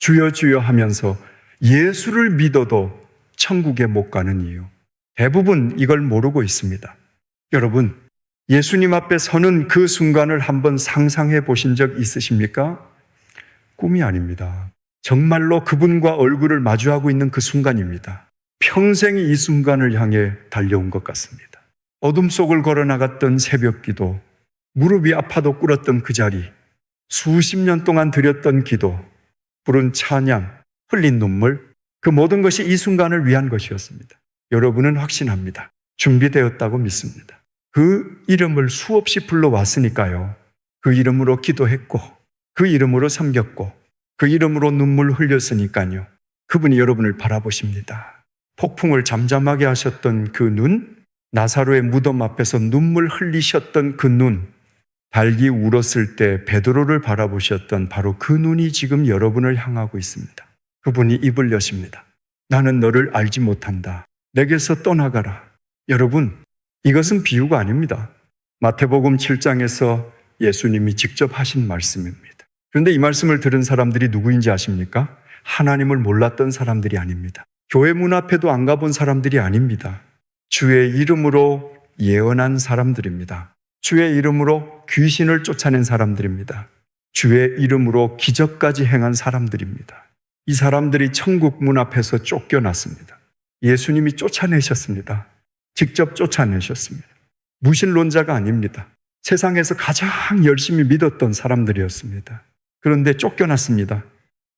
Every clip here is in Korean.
주여 주여 하면서 예수를 믿어도 천국에 못 가는 이유, 대부분 이걸 모르고 있습니다. 여러분, 예수님 앞에 서는 그 순간을 한번 상상해 보신 적 있으십니까? 꿈이 아닙니다. 정말로 그분과 얼굴을 마주하고 있는 그 순간입니다. 평생이 이 순간을 향해 달려온 것 같습니다. 어둠 속을 걸어나갔던 새벽기도, 무릎이 아파도 꿇었던 그 자리, 수십 년 동안 드렸던 기도, 부른 찬양, 흘린 눈물, 그 모든 것이 이 순간을 위한 것이었습니다. 여러분은 확신합니다. 준비되었다고 믿습니다. 그 이름을 수없이 불러왔으니까요. 그 이름으로 기도했고, 그 이름으로 섬겼고, 그 이름으로 눈물 흘렸으니까요. 그분이 여러분을 바라보십니다. 폭풍을 잠잠하게 하셨던 그 눈, 나사로의 무덤 앞에서 눈물 흘리셨던 그 눈, 닭이 울었을 때 베드로를 바라보셨던 바로 그 눈이 지금 여러분을 향하고 있습니다. 그분이 입을 여십니다. 나는 너를 알지 못한다. 내게서 떠나가라. 여러분, 이것은 비유가 아닙니다. 마태복음 7장에서 예수님이 직접 하신 말씀입니다. 그런데 이 말씀을 들은 사람들이 누구인지 아십니까? 하나님을 몰랐던 사람들이 아닙니다. 교회 문 앞에도 안 가본 사람들이 아닙니다. 주의 이름으로 예언한 사람들입니다. 주의 이름으로 귀신을 쫓아낸 사람들입니다. 주의 이름으로 기적까지 행한 사람들입니다. 이 사람들이 천국 문 앞에서 쫓겨났습니다. 예수님이 쫓아내셨습니다. 직접 쫓아내셨습니다. 무신론자가 아닙니다. 세상에서 가장 열심히 믿었던 사람들이었습니다. 그런데 쫓겨났습니다.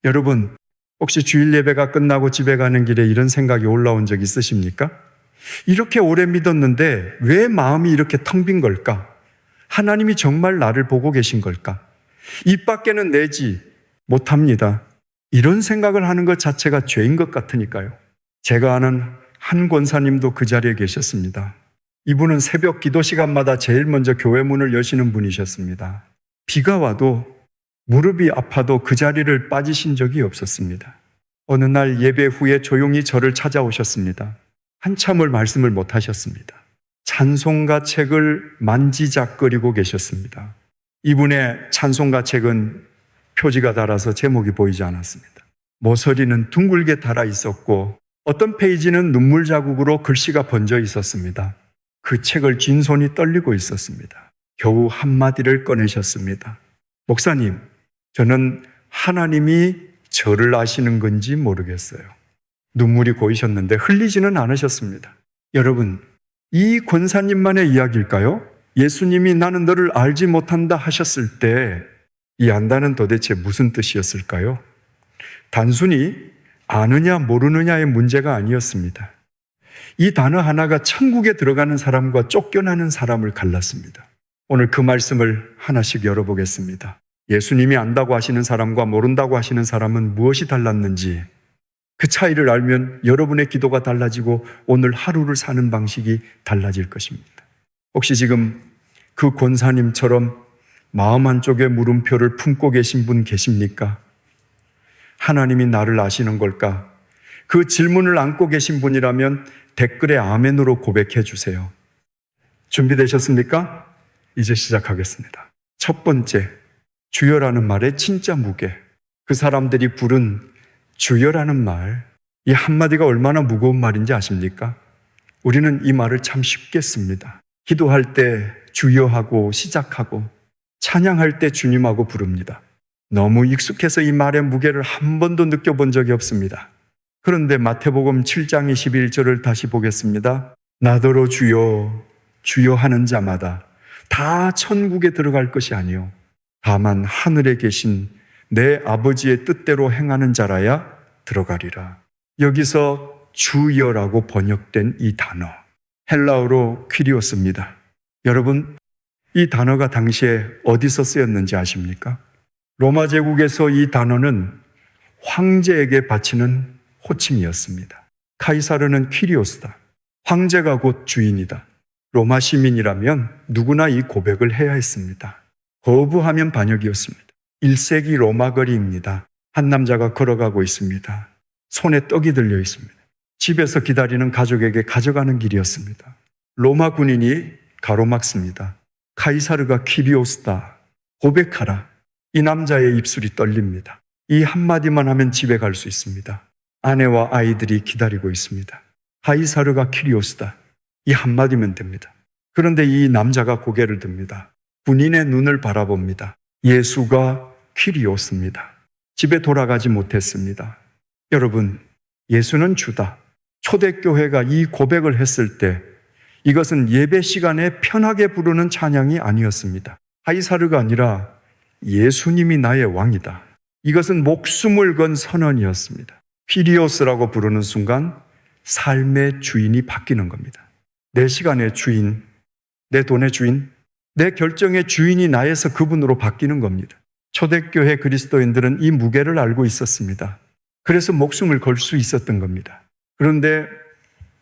여러분, 혹시 주일 예배가 끝나고 집에 가는 길에 이런 생각이 올라온 적 있으십니까? 이렇게 오래 믿었는데 왜 마음이 이렇게 텅 빈 걸까? 하나님이 정말 나를 보고 계신 걸까? 입 밖에는 내지 못합니다. 이런 생각을 하는 것 자체가 죄인 것 같으니까요. 제가 아는 한 권사님도 그 자리에 계셨습니다. 이분은 새벽 기도 시간마다 제일 먼저 교회 문을 여시는 분이셨습니다. 비가 와도 무릎이 아파도 그 자리를 빠지신 적이 없었습니다. 어느 날 예배 후에 조용히 저를 찾아오셨습니다. 한참을 말씀을 못 하셨습니다. 찬송가 책을 만지작거리고 계셨습니다. 이분의 찬송가 책은 표지가 달아서 제목이 보이지 않았습니다. 모서리는 둥글게 달아 있었고 어떤 페이지는 눈물 자국으로 글씨가 번져 있었습니다. 그 책을 쥔 손이 떨리고 있었습니다. 겨우 한마디를 꺼내셨습니다. 목사님, 저는 하나님이 저를 아시는 건지 모르겠어요. 눈물이 고이셨는데 흘리지는 않으셨습니다. 여러분, 이 권사님만의 이야기일까요? 예수님이 나는 너를 알지 못한다 하셨을 때 이 안다는 도대체 무슨 뜻이었을까요? 단순히 아느냐 모르느냐의 문제가 아니었습니다. 이 단어 하나가 천국에 들어가는 사람과 쫓겨나는 사람을 갈랐습니다. 오늘 그 말씀을 하나씩 열어보겠습니다. 예수님이 안다고 하시는 사람과 모른다고 하시는 사람은 무엇이 달랐는지, 그 차이를 알면 여러분의 기도가 달라지고 오늘 하루를 사는 방식이 달라질 것입니다. 혹시 지금 그 권사님처럼 마음 한쪽에 물음표를 품고 계신 분 계십니까? 하나님이 나를 아시는 걸까? 그 질문을 안고 계신 분이라면 댓글에 아멘으로 고백해 주세요. 준비되셨습니까? 이제 시작하겠습니다. 첫 번째, 주여라는 말의 진짜 무게. 그 사람들이 부른 주여라는 말, 이 한마디가 얼마나 무거운 말인지 아십니까? 우리는 이 말을 참 쉽게 씁니다. 기도할 때 주여하고 시작하고 찬양할 때 주님하고 부릅니다. 너무 익숙해서 이 말의 무게를 한 번도 느껴본 적이 없습니다. 그런데 마태복음 7장 21절을 다시 보겠습니다. 나더러 주여 주여 하는 자마다 다 천국에 들어갈 것이 아니요 다만 하늘에 계신 내 아버지의 뜻대로 행하는 자라야 들어가리라. 여기서 주여라고 번역된 이 단어, 헬라어로 퀴리오스입니다. 여러분, 이 단어가 당시에 어디서 쓰였는지 아십니까? 로마 제국에서 이 단어는 황제에게 바치는 호칭이었습니다. 카이사르는 퀴리오스다. 황제가 곧 주인이다. 로마 시민이라면 누구나 이 고백을 해야 했습니다. 거부하면 반역이었습니다. 1세기 로마 거리입니다. 한 남자가 걸어가고 있습니다. 손에 떡이 들려 있습니다. 집에서 기다리는 가족에게 가져가는 길이었습니다. 로마 군인이 가로막습니다. 카이사르가 퀴리오스다. 고백하라. 이 남자의 입술이 떨립니다. 이 한마디만 하면 집에 갈 수 있습니다. 아내와 아이들이 기다리고 있습니다. 가이사르가 키리오스다. 이 한마디면 됩니다. 그런데 이 남자가 고개를 듭니다. 군인의 눈을 바라봅니다. 예수가 키리오스입니다. 집에 돌아가지 못했습니다. 여러분, 예수는 주다. 초대교회가 이 고백을 했을 때 이것은 예배 시간에 편하게 부르는 찬양이 아니었습니다. 가이사르가 아니라 예수님이 나의 왕이다. 이것은 목숨을 건 선언이었습니다. 키리오스라고 부르는 순간 삶의 주인이 바뀌는 겁니다. 내 시간의 주인, 내 돈의 주인, 내 결정의 주인이 나에서 그분으로 바뀌는 겁니다. 초대교회 그리스도인들은 이 무게를 알고 있었습니다. 그래서 목숨을 걸 수 있었던 겁니다. 그런데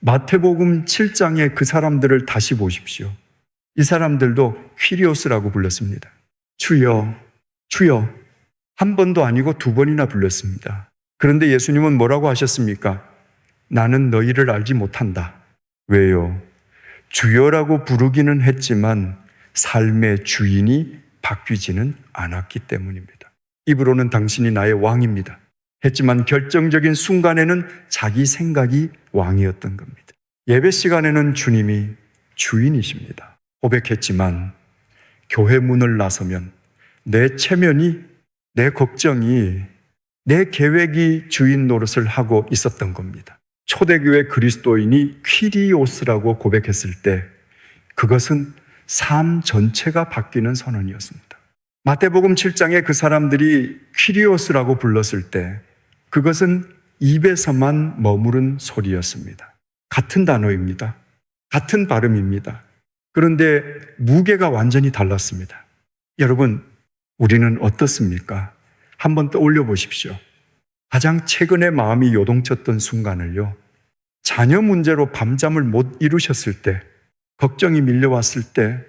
마태복음 7장의 그 사람들을 다시 보십시오. 이 사람들도 퀴리오스라고 불렀습니다. 주여, 주여, 한 번도 아니고 두 번이나 불렀습니다. 그런데 예수님은 뭐라고 하셨습니까? 나는 너희를 알지 못한다. 왜요? 주여라고 부르기는 했지만 삶의 주인이 바뀌지는 않았기 때문입니다. 입으로는 당신이 나의 왕입니다. 했지만 결정적인 순간에는 자기 생각이 왕이었던 겁니다. 예배 시간에는 주님이 주인이십니다. 고백했지만 교회 문을 나서면 내 체면이, 내 걱정이, 내 계획이 주인 노릇을 하고 있었던 겁니다. 초대교회 그리스도인이 퀴리오스라고 고백했을 때 그것은 삶 전체가 바뀌는 선언이었습니다. 마태복음 7장에 그 사람들이 퀴리오스라고 불렀을 때 그것은 입에서만 머무른 소리였습니다. 같은 단어입니다. 같은 발음입니다. 그런데 무게가 완전히 달랐습니다. 여러분, 우리는 어떻습니까? 한번 떠올려 보십시오. 가장 최근에 마음이 요동쳤던 순간을요. 자녀 문제로 밤잠을 못 이루셨을 때, 걱정이 밀려왔을 때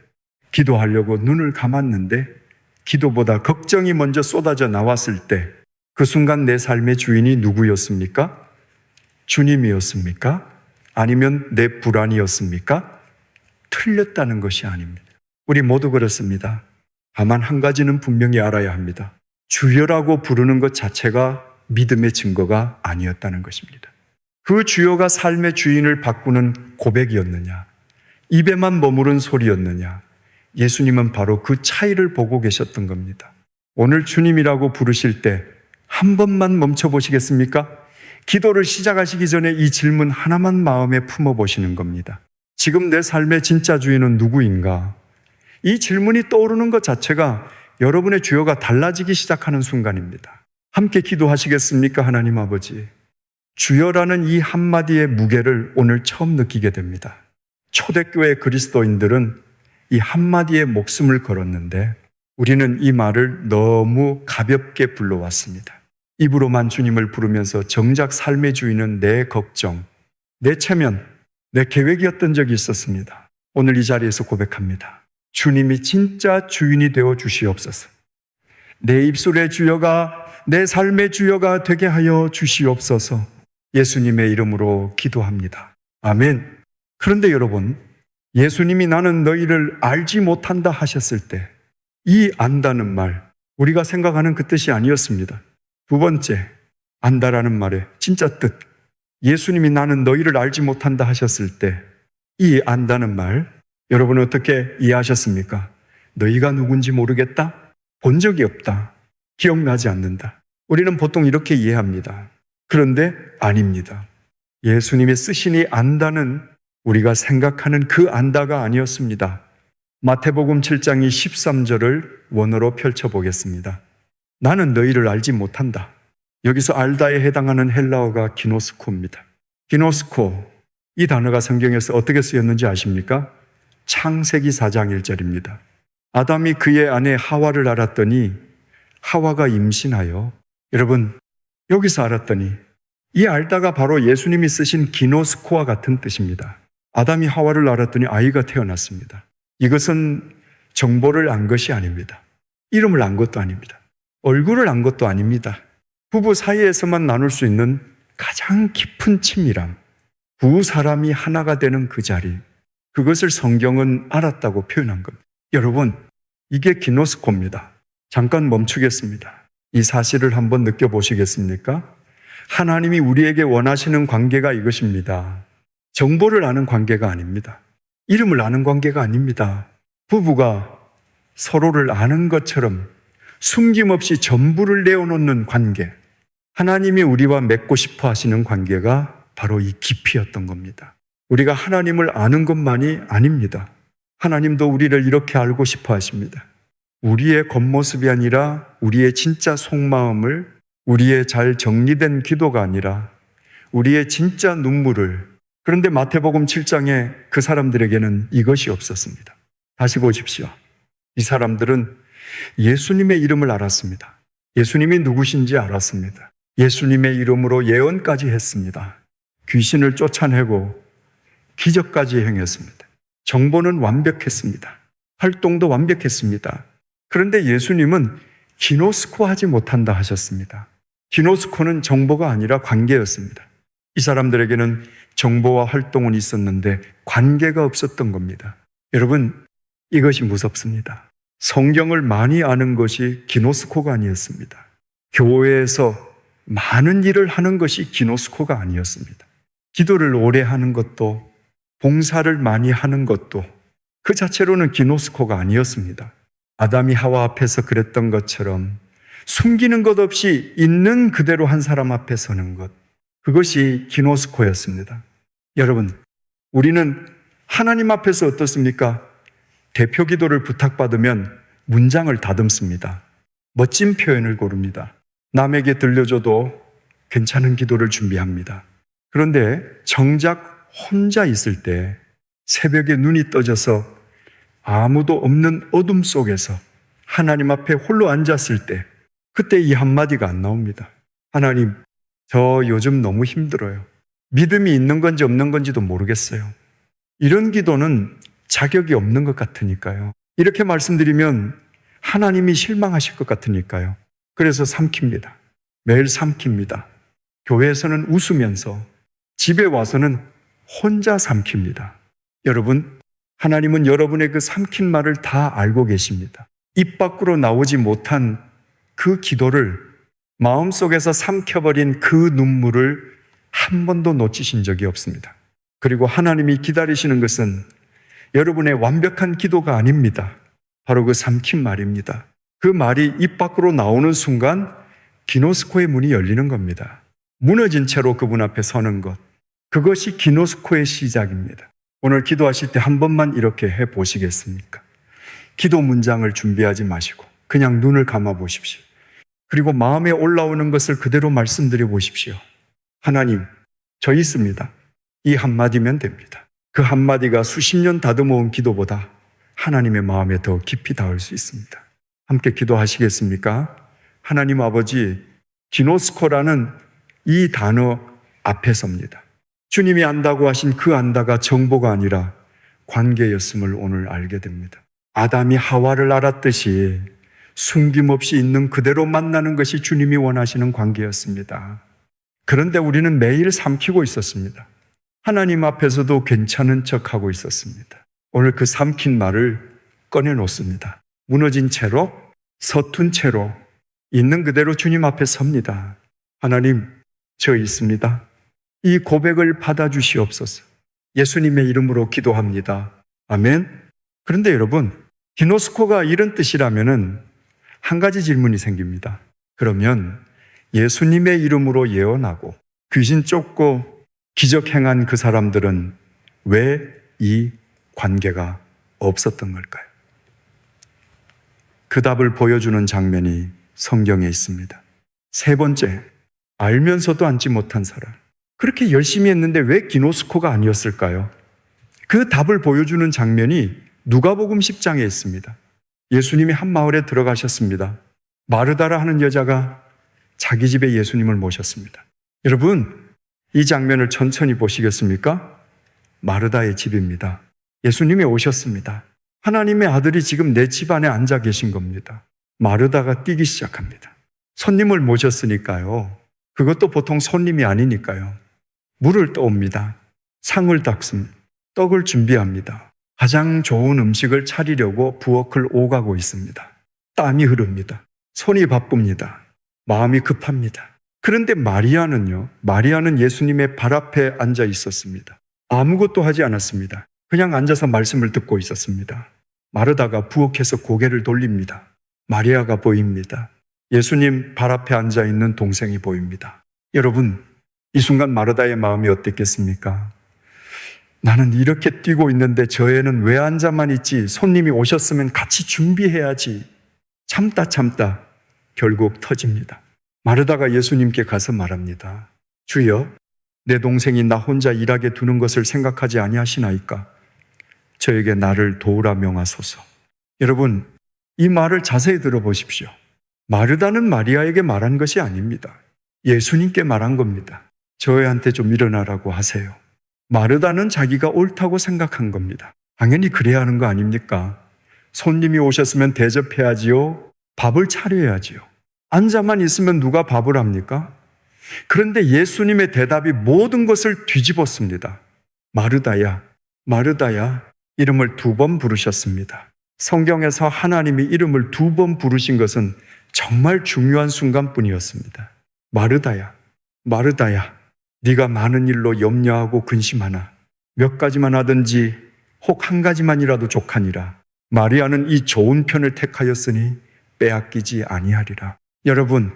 기도하려고 눈을 감았는데 기도보다 걱정이 먼저 쏟아져 나왔을 때 그 순간 내 삶의 주인이 누구였습니까? 주님이었습니까? 아니면 내 불안이었습니까? 틀렸다는 것이 아닙니다. 우리 모두 그렇습니다. 다만 한 가지는 분명히 알아야 합니다. 주여라고 부르는 것 자체가 믿음의 증거가 아니었다는 것입니다. 그 주여가 삶의 주인을 바꾸는 고백이었느냐? 입에만 머무른 소리였느냐? 예수님은 바로 그 차이를 보고 계셨던 겁니다. 오늘 주님이라고 부르실 때 한 번만 멈춰보시겠습니까? 기도를 시작하시기 전에 이 질문 하나만 마음에 품어보시는 겁니다. 지금 내 삶의 진짜 주인은 누구인가? 이 질문이 떠오르는 것 자체가 여러분의 주여가 달라지기 시작하는 순간입니다. 함께 기도하시겠습니까? 하나님 아버지, 주여라는 이 한마디의 무게를 오늘 처음 느끼게 됩니다. 초대교회 그리스도인들은 이 한마디에 목숨을 걸었는데 우리는 이 말을 너무 가볍게 불러왔습니다. 입으로만 주님을 부르면서 정작 삶의 주인은 내 걱정, 내 체면, 내 계획이었던 적이 있었습니다. 오늘 이 자리에서 고백합니다. 주님이 진짜 주인이 되어 주시옵소서. 내 입술의 주여가 내 삶의 주여가 되게 하여 주시옵소서. 예수님의 이름으로 기도합니다. 아멘. 그런데 여러분, 예수님이 나는 너희를 알지 못한다 하셨을 때 이 안다는 말, 우리가 생각하는 그 뜻이 아니었습니다. 두 번째, 안다라는 말의 진짜 뜻, 예수님이 나는 너희를 알지 못한다 하셨을 때 이 안다는 말, 여러분은 어떻게 이해하셨습니까? 너희가 누군지 모르겠다? 본 적이 없다. 기억나지 않는다. 우리는 보통 이렇게 이해합니다. 그런데 아닙니다. 예수님이 쓰시니 안다는 우리가 생각하는 그 안다가 아니었습니다. 마태복음 7장 13절을 원어로 펼쳐보겠습니다. 나는 너희를 알지 못한다. 여기서 알다에 해당하는 헬라어가 기노스코입니다. 기노스코, 이 단어가 성경에서 어떻게 쓰였는지 아십니까? 창세기 4장 1절입니다. 아담이 그의 아내 하와를 알았더니 하와가 임신하여, 여러분 여기서 알았더니 이 알다가 바로 예수님이 쓰신 기노스코와 같은 뜻입니다. 아담이 하와를 알았더니 아이가 태어났습니다. 이것은 정보를 안 것이 아닙니다. 이름을 안 것도 아닙니다. 얼굴을 안 것도 아닙니다. 부부 사이에서만 나눌 수 있는 가장 깊은 친밀함, 두 사람이 하나가 되는 그 자리, 그것을 성경은 알았다고 표현한 겁니다. 여러분, 이게 기노스코입니다. 잠깐 멈추겠습니다. 이 사실을 한번 느껴보시겠습니까? 하나님이 우리에게 원하시는 관계가 이것입니다. 정보를 아는 관계가 아닙니다. 이름을 아는 관계가 아닙니다. 부부가 서로를 아는 것처럼 숨김없이 전부를 내어놓는 관계, 하나님이 우리와 맺고 싶어 하시는 관계가 바로 이 깊이였던 겁니다. 우리가 하나님을 아는 것만이 아닙니다. 하나님도 우리를 이렇게 알고 싶어 하십니다. 우리의 겉모습이 아니라 우리의 진짜 속마음을, 우리의 잘 정리된 기도가 아니라 우리의 진짜 눈물을. 그런데 마태복음 7장에 그 사람들에게는 이것이 없었습니다. 다시 보십시오. 이 사람들은 예수님의 이름을 알았습니다. 예수님이 누구신지 알았습니다. 예수님의 이름으로 예언까지 했습니다. 귀신을 쫓아내고 기적까지 행했습니다. 정보는 완벽했습니다. 활동도 완벽했습니다. 그런데 예수님은 기노스코 하지 못한다 하셨습니다. 기노스코는 정보가 아니라 관계였습니다. 이 사람들에게는 정보와 활동은 있었는데 관계가 없었던 겁니다. 여러분, 이것이 무섭습니다. 성경을 많이 아는 것이 기노스코가 아니었습니다. 교회에서 많은 일을 하는 것이 기노스코가 아니었습니다. 기도를 오래 하는 것도, 봉사를 많이 하는 것도 그 자체로는 기노스코가 아니었습니다. 아담이 하와 앞에서 그랬던 것처럼 숨기는 것 없이 있는 그대로 한 사람 앞에 서는 것, 그것이 기노스코였습니다. 여러분, 우리는 하나님 앞에서 어떻습니까? 대표 기도를 부탁받으면 문장을 다듬습니다. 멋진 표현을 고릅니다. 남에게 들려줘도 괜찮은 기도를 준비합니다. 그런데 정작 혼자 있을 때, 새벽에 눈이 떠져서 아무도 없는 어둠 속에서 하나님 앞에 홀로 앉았을 때, 그때 이 한마디가 안 나옵니다. 하나님, 저 요즘 너무 힘들어요. 믿음이 있는 건지 없는 건지도 모르겠어요. 이런 기도는 자격이 없는 것 같으니까요. 이렇게 말씀드리면 하나님이 실망하실 것 같으니까요. 그래서 삼킵니다. 매일 삼킵니다. 교회에서는 웃으면서, 집에 와서는 혼자 삼킵니다. 여러분, 하나님은 여러분의 그 삼킨 말을 다 알고 계십니다. 입 밖으로 나오지 못한 그 기도를, 마음속에서 삼켜버린 그 눈물을 한 번도 놓치신 적이 없습니다. 그리고 하나님이 기다리시는 것은 여러분의 완벽한 기도가 아닙니다. 바로 그 삼킨 말입니다. 그 말이 입 밖으로 나오는 순간 기노스코의 문이 열리는 겁니다. 무너진 채로 그분 앞에 서는 것, 그것이 기노스코의 시작입니다. 오늘 기도하실 때 한 번만 이렇게 해보시겠습니까? 기도 문장을 준비하지 마시고 그냥 눈을 감아 보십시오. 그리고 마음에 올라오는 것을 그대로 말씀드려 보십시오. 하나님, 저 있습니다. 이 한마디면 됩니다. 그 한마디가 수십 년 다듬어온 기도보다 하나님의 마음에 더 깊이 닿을 수 있습니다. 함께 기도하시겠습니까? 하나님 아버지, 기노스코라는 이 단어 앞에 섭니다. 주님이 안다고 하신 그 안다가 정보가 아니라 관계였음을 오늘 알게 됩니다. 아담이 하와를 알았듯이 숨김없이 있는 그대로 만나는 것이 주님이 원하시는 관계였습니다. 그런데 우리는 매일 삼키고 있었습니다. 하나님 앞에서도 괜찮은 척하고 있었습니다. 오늘 그 삼킨 말을 꺼내놓습니다. 무너진 채로, 서툰 채로 있는 그대로 주님 앞에 섭니다. 하나님, 저 있습니다. 이 고백을 받아주시옵소서. 예수님의 이름으로 기도합니다. 아멘. 그런데 여러분, 기노스코가 이런 뜻이라면은 한 가지 질문이 생깁니다. 그러면 예수님의 이름으로 예언하고 귀신 쫓고 기적 행한 그 사람들은 왜 이 관계가 없었던 걸까요? 그 답을 보여주는 장면이 성경에 있습니다. 세 번째, 알면서도 앉지 못한 사람. 그렇게 열심히 했는데 왜 기노스코가 아니었을까요? 그 답을 보여주는 장면이 누가복음 10장에 있습니다. 예수님이 한 마을에 들어가셨습니다. 마르다라 하는 여자가 자기 집에 예수님을 모셨습니다. 여러분, 이 장면을 천천히 보시겠습니까? 마르다의 집입니다. 예수님이 오셨습니다. 하나님의 아들이 지금 내 집 안에 앉아 계신 겁니다. 마르다가 뛰기 시작합니다. 손님을 모셨으니까요. 그것도 보통 손님이 아니니까요. 물을 떠옵니다. 상을 닦습니다. 떡을 준비합니다. 가장 좋은 음식을 차리려고 부엌을 오가고 있습니다. 땀이 흐릅니다. 손이 바쁩니다. 마음이 급합니다. 그런데 마리아는 예수님의 발 앞에 앉아 있었습니다. 아무것도 하지 않았습니다. 그냥 앉아서 말씀을 듣고 있었습니다. 마르다가 부엌에서 고개를 돌립니다. 마리아가 보입니다. 예수님 발 앞에 앉아 있는 동생이 보입니다. 여러분, 이 순간 마르다의 마음이 어땠겠습니까? 나는 이렇게 뛰고 있는데 저 애는 왜 앉아만 있지? 손님이 오셨으면 같이 준비해야지. 참다 결국 터집니다. 마르다가 예수님께 가서 말합니다. 주여, 내 동생이 나 혼자 일하게 두는 것을 생각하지 아니하시나이까? 저에게 나를 도우라 명하소서. 여러분, 이 말을 자세히 들어보십시오. 마르다는 마리아에게 말한 것이 아닙니다. 예수님께 말한 겁니다. 저 애한테 좀 일어나라고 하세요. 마르다는 자기가 옳다고 생각한 겁니다. 당연히 그래야 하는 거 아닙니까? 손님이 오셨으면 대접해야지요. 밥을 차려야지요. 앉아만 있으면 누가 밥을 합니까? 그런데 예수님의 대답이 모든 것을 뒤집었습니다. 마르다야, 마르다야, 이름을 2번 부르셨습니다. 성경에서 하나님이 이름을 2번 부르신 것은 정말 중요한 순간뿐이었습니다. 마르다야, 마르다야, 네가 많은 일로 염려하고 근심하나 몇 가지만 하든지 혹 한 가지만이라도 족하니라. 마리아는 이 좋은 편을 택하였으니 빼앗기지 아니하리라. 여러분,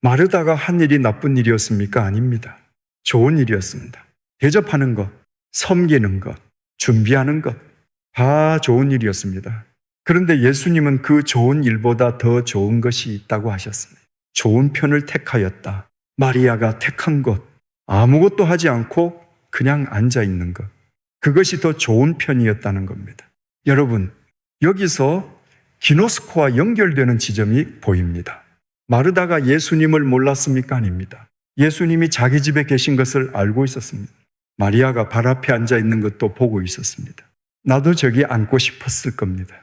마르다가 한 일이 나쁜 일이었습니까? 아닙니다. 좋은 일이었습니다. 대접하는 것, 섬기는 것, 준비하는 것, 다 좋은 일이었습니다. 그런데 예수님은 그 좋은 일보다 더 좋은 것이 있다고 하셨습니다. 좋은 편을 택하였다. 마리아가 택한 것, 아무것도 하지 않고 그냥 앉아 있는 것, 그것이 더 좋은 편이었다는 겁니다. 여러분, 여기서 기노스코와 연결되는 지점이 보입니다. 마르다가 예수님을 몰랐습니까? 아닙니다. 예수님이 자기 집에 계신 것을 알고 있었습니다. 마리아가 발 앞에 앉아 있는 것도 보고 있었습니다. 나도 저기 앉고 싶었을 겁니다.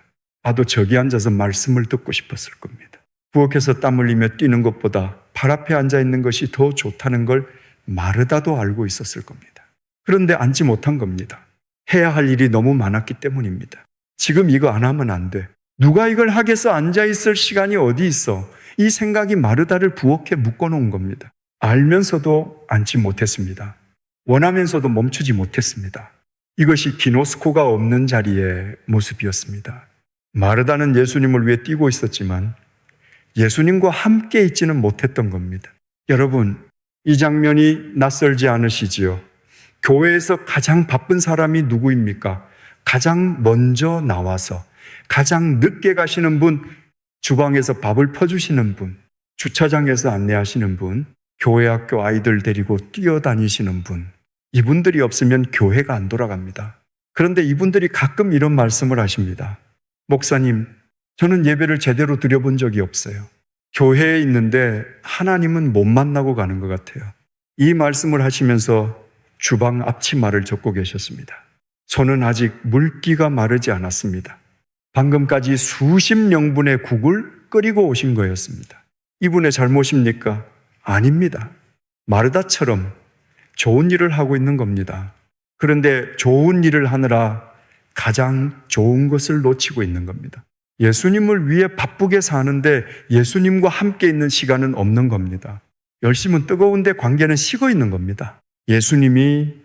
나도 저기 앉아서 말씀을 듣고 싶었을 겁니다. 부엌에서 땀 흘리며 뛰는 것보다 발 앞에 앉아 있는 것이 더 좋다는 걸 마르다도 알고 있었을 겁니다. 그런데 앉지 못한 겁니다. 해야 할 일이 너무 많았기 때문입니다. 지금 이거 안 하면 안 돼. 누가 이걸 하겠어? 앉아 있을 시간이 어디 있어? 이 생각이 마르다를 부엌에 묶어놓은 겁니다. 알면서도 앉지 못했습니다. 원하면서도 멈추지 못했습니다. 이것이 기노스코가 없는 자리의 모습이었습니다. 마르다는 예수님을 위해 뛰고 있었지만 예수님과 함께 있지는 못했던 겁니다. 여러분, 이 장면이 낯설지 않으시지요? 교회에서 가장 바쁜 사람이 누구입니까? 가장 먼저 나와서 가장 늦게 가시는 분, 주방에서 밥을 퍼주시는 분, 주차장에서 안내하시는 분, 교회 학교 아이들 데리고 뛰어다니시는 분, 이분들이 없으면 교회가 안 돌아갑니다. 그런데 이분들이 가끔 이런 말씀을 하십니다. 목사님, 저는 예배를 제대로 드려본 적이 없어요. 교회에 있는데 하나님은 못 만나고 가는 것 같아요. 이 말씀을 하시면서 주방 앞치마를 젖고 계셨습니다. 손은 아직 물기가 마르지 않았습니다. 방금까지 수십 명분의 국을 끓이고 오신 거였습니다. 이분의 잘못입니까? 아닙니다. 마르다처럼 좋은 일을 하고 있는 겁니다. 그런데 좋은 일을 하느라 가장 좋은 것을 놓치고 있는 겁니다. 예수님을 위해 바쁘게 사는데 예수님과 함께 있는 시간은 없는 겁니다. 열심은 뜨거운데 관계는 식어 있는 겁니다. 예수님이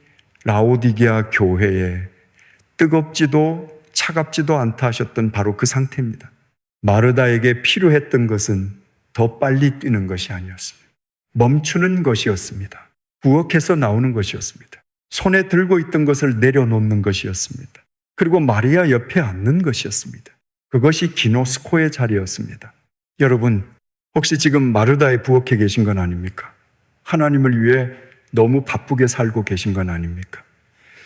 라오디게아 교회에 뜨겁지도 차갑지도 않다 하셨던 바로 그 상태입니다. 마르다에게 필요했던 것은 더 빨리 뛰는 것이 아니었습니다. 멈추는 것이었습니다. 부엌에서 나오는 것이었습니다. 손에 들고 있던 것을 내려놓는 것이었습니다. 그리고 마리아 옆에 앉는 것이었습니다. 그것이 기노스코의 자리였습니다. 여러분, 혹시 지금 마르다의 부엌에 계신 건 아닙니까? 하나님을 위해 너무 바쁘게 살고 계신 건 아닙니까?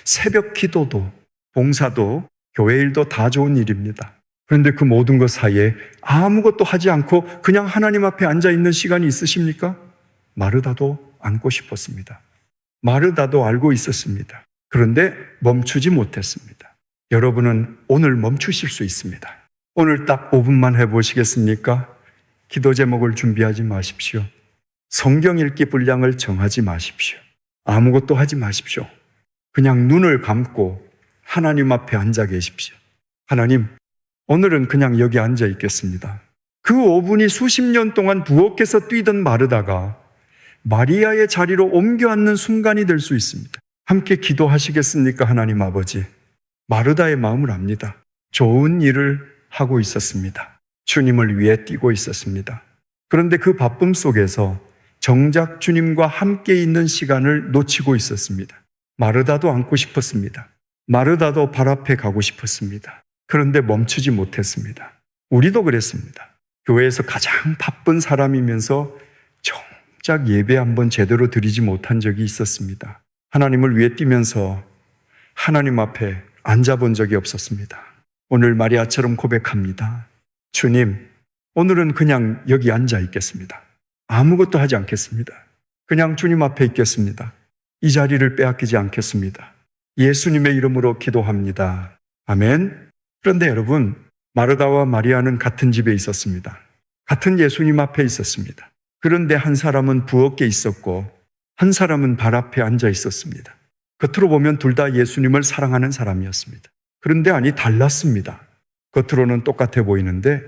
새벽 기도도, 봉사도, 교회 일도 다 좋은 일입니다. 그런데 그 모든 것 사이에 아무것도 하지 않고 그냥 하나님 앞에 앉아 있는 시간이 있으십니까? 마르다도 앉고 싶었습니다. 마르다도 알고 있었습니다. 그런데 멈추지 못했습니다. 여러분은 오늘 멈추실 수 있습니다. 오늘 딱 5분만 해보시겠습니까? 기도 제목을 준비하지 마십시오. 성경 읽기 분량을 정하지 마십시오. 아무것도 하지 마십시오. 그냥 눈을 감고 하나님 앞에 앉아 계십시오. 하나님, 오늘은 그냥 여기 앉아 있겠습니다. 그 오븐이 수십 년 동안 부엌에서 뛰던 마르다가 마리아의 자리로 옮겨 앉는 순간이 될 수 있습니다. 함께 기도하시겠습니까? 하나님 아버지, 마르다의 마음을 압니다. 좋은 일을 하고 있었습니다. 주님을 위해 뛰고 있었습니다. 그런데 그 바쁨 속에서 정작 주님과 함께 있는 시간을 놓치고 있었습니다. 마르다도 앉고 싶었습니다. 마르다도 발 앞에 가고 싶었습니다. 그런데 멈추지 못했습니다. 우리도 그랬습니다. 교회에서 가장 바쁜 사람이면서 정작 예배 한번 제대로 드리지 못한 적이 있었습니다. 하나님을 위해 뛰면서 하나님 앞에 앉아본 적이 없었습니다. 오늘 마리아처럼 고백합니다. 주님, 오늘은 그냥 여기 앉아 있겠습니다. 아무것도 하지 않겠습니다. 그냥 주님 앞에 있겠습니다. 이 자리를 빼앗기지 않겠습니다. 예수님의 이름으로 기도합니다. 아멘. 그런데 여러분, 마르다와 마리아는 같은 집에 있었습니다. 같은 예수님 앞에 있었습니다. 그런데 한 사람은 부엌에 있었고 한 사람은 발 앞에 앉아 있었습니다. 겉으로 보면 둘 다 예수님을 사랑하는 사람이었습니다. 그런데 달랐습니다. 겉으로는 똑같아 보이는데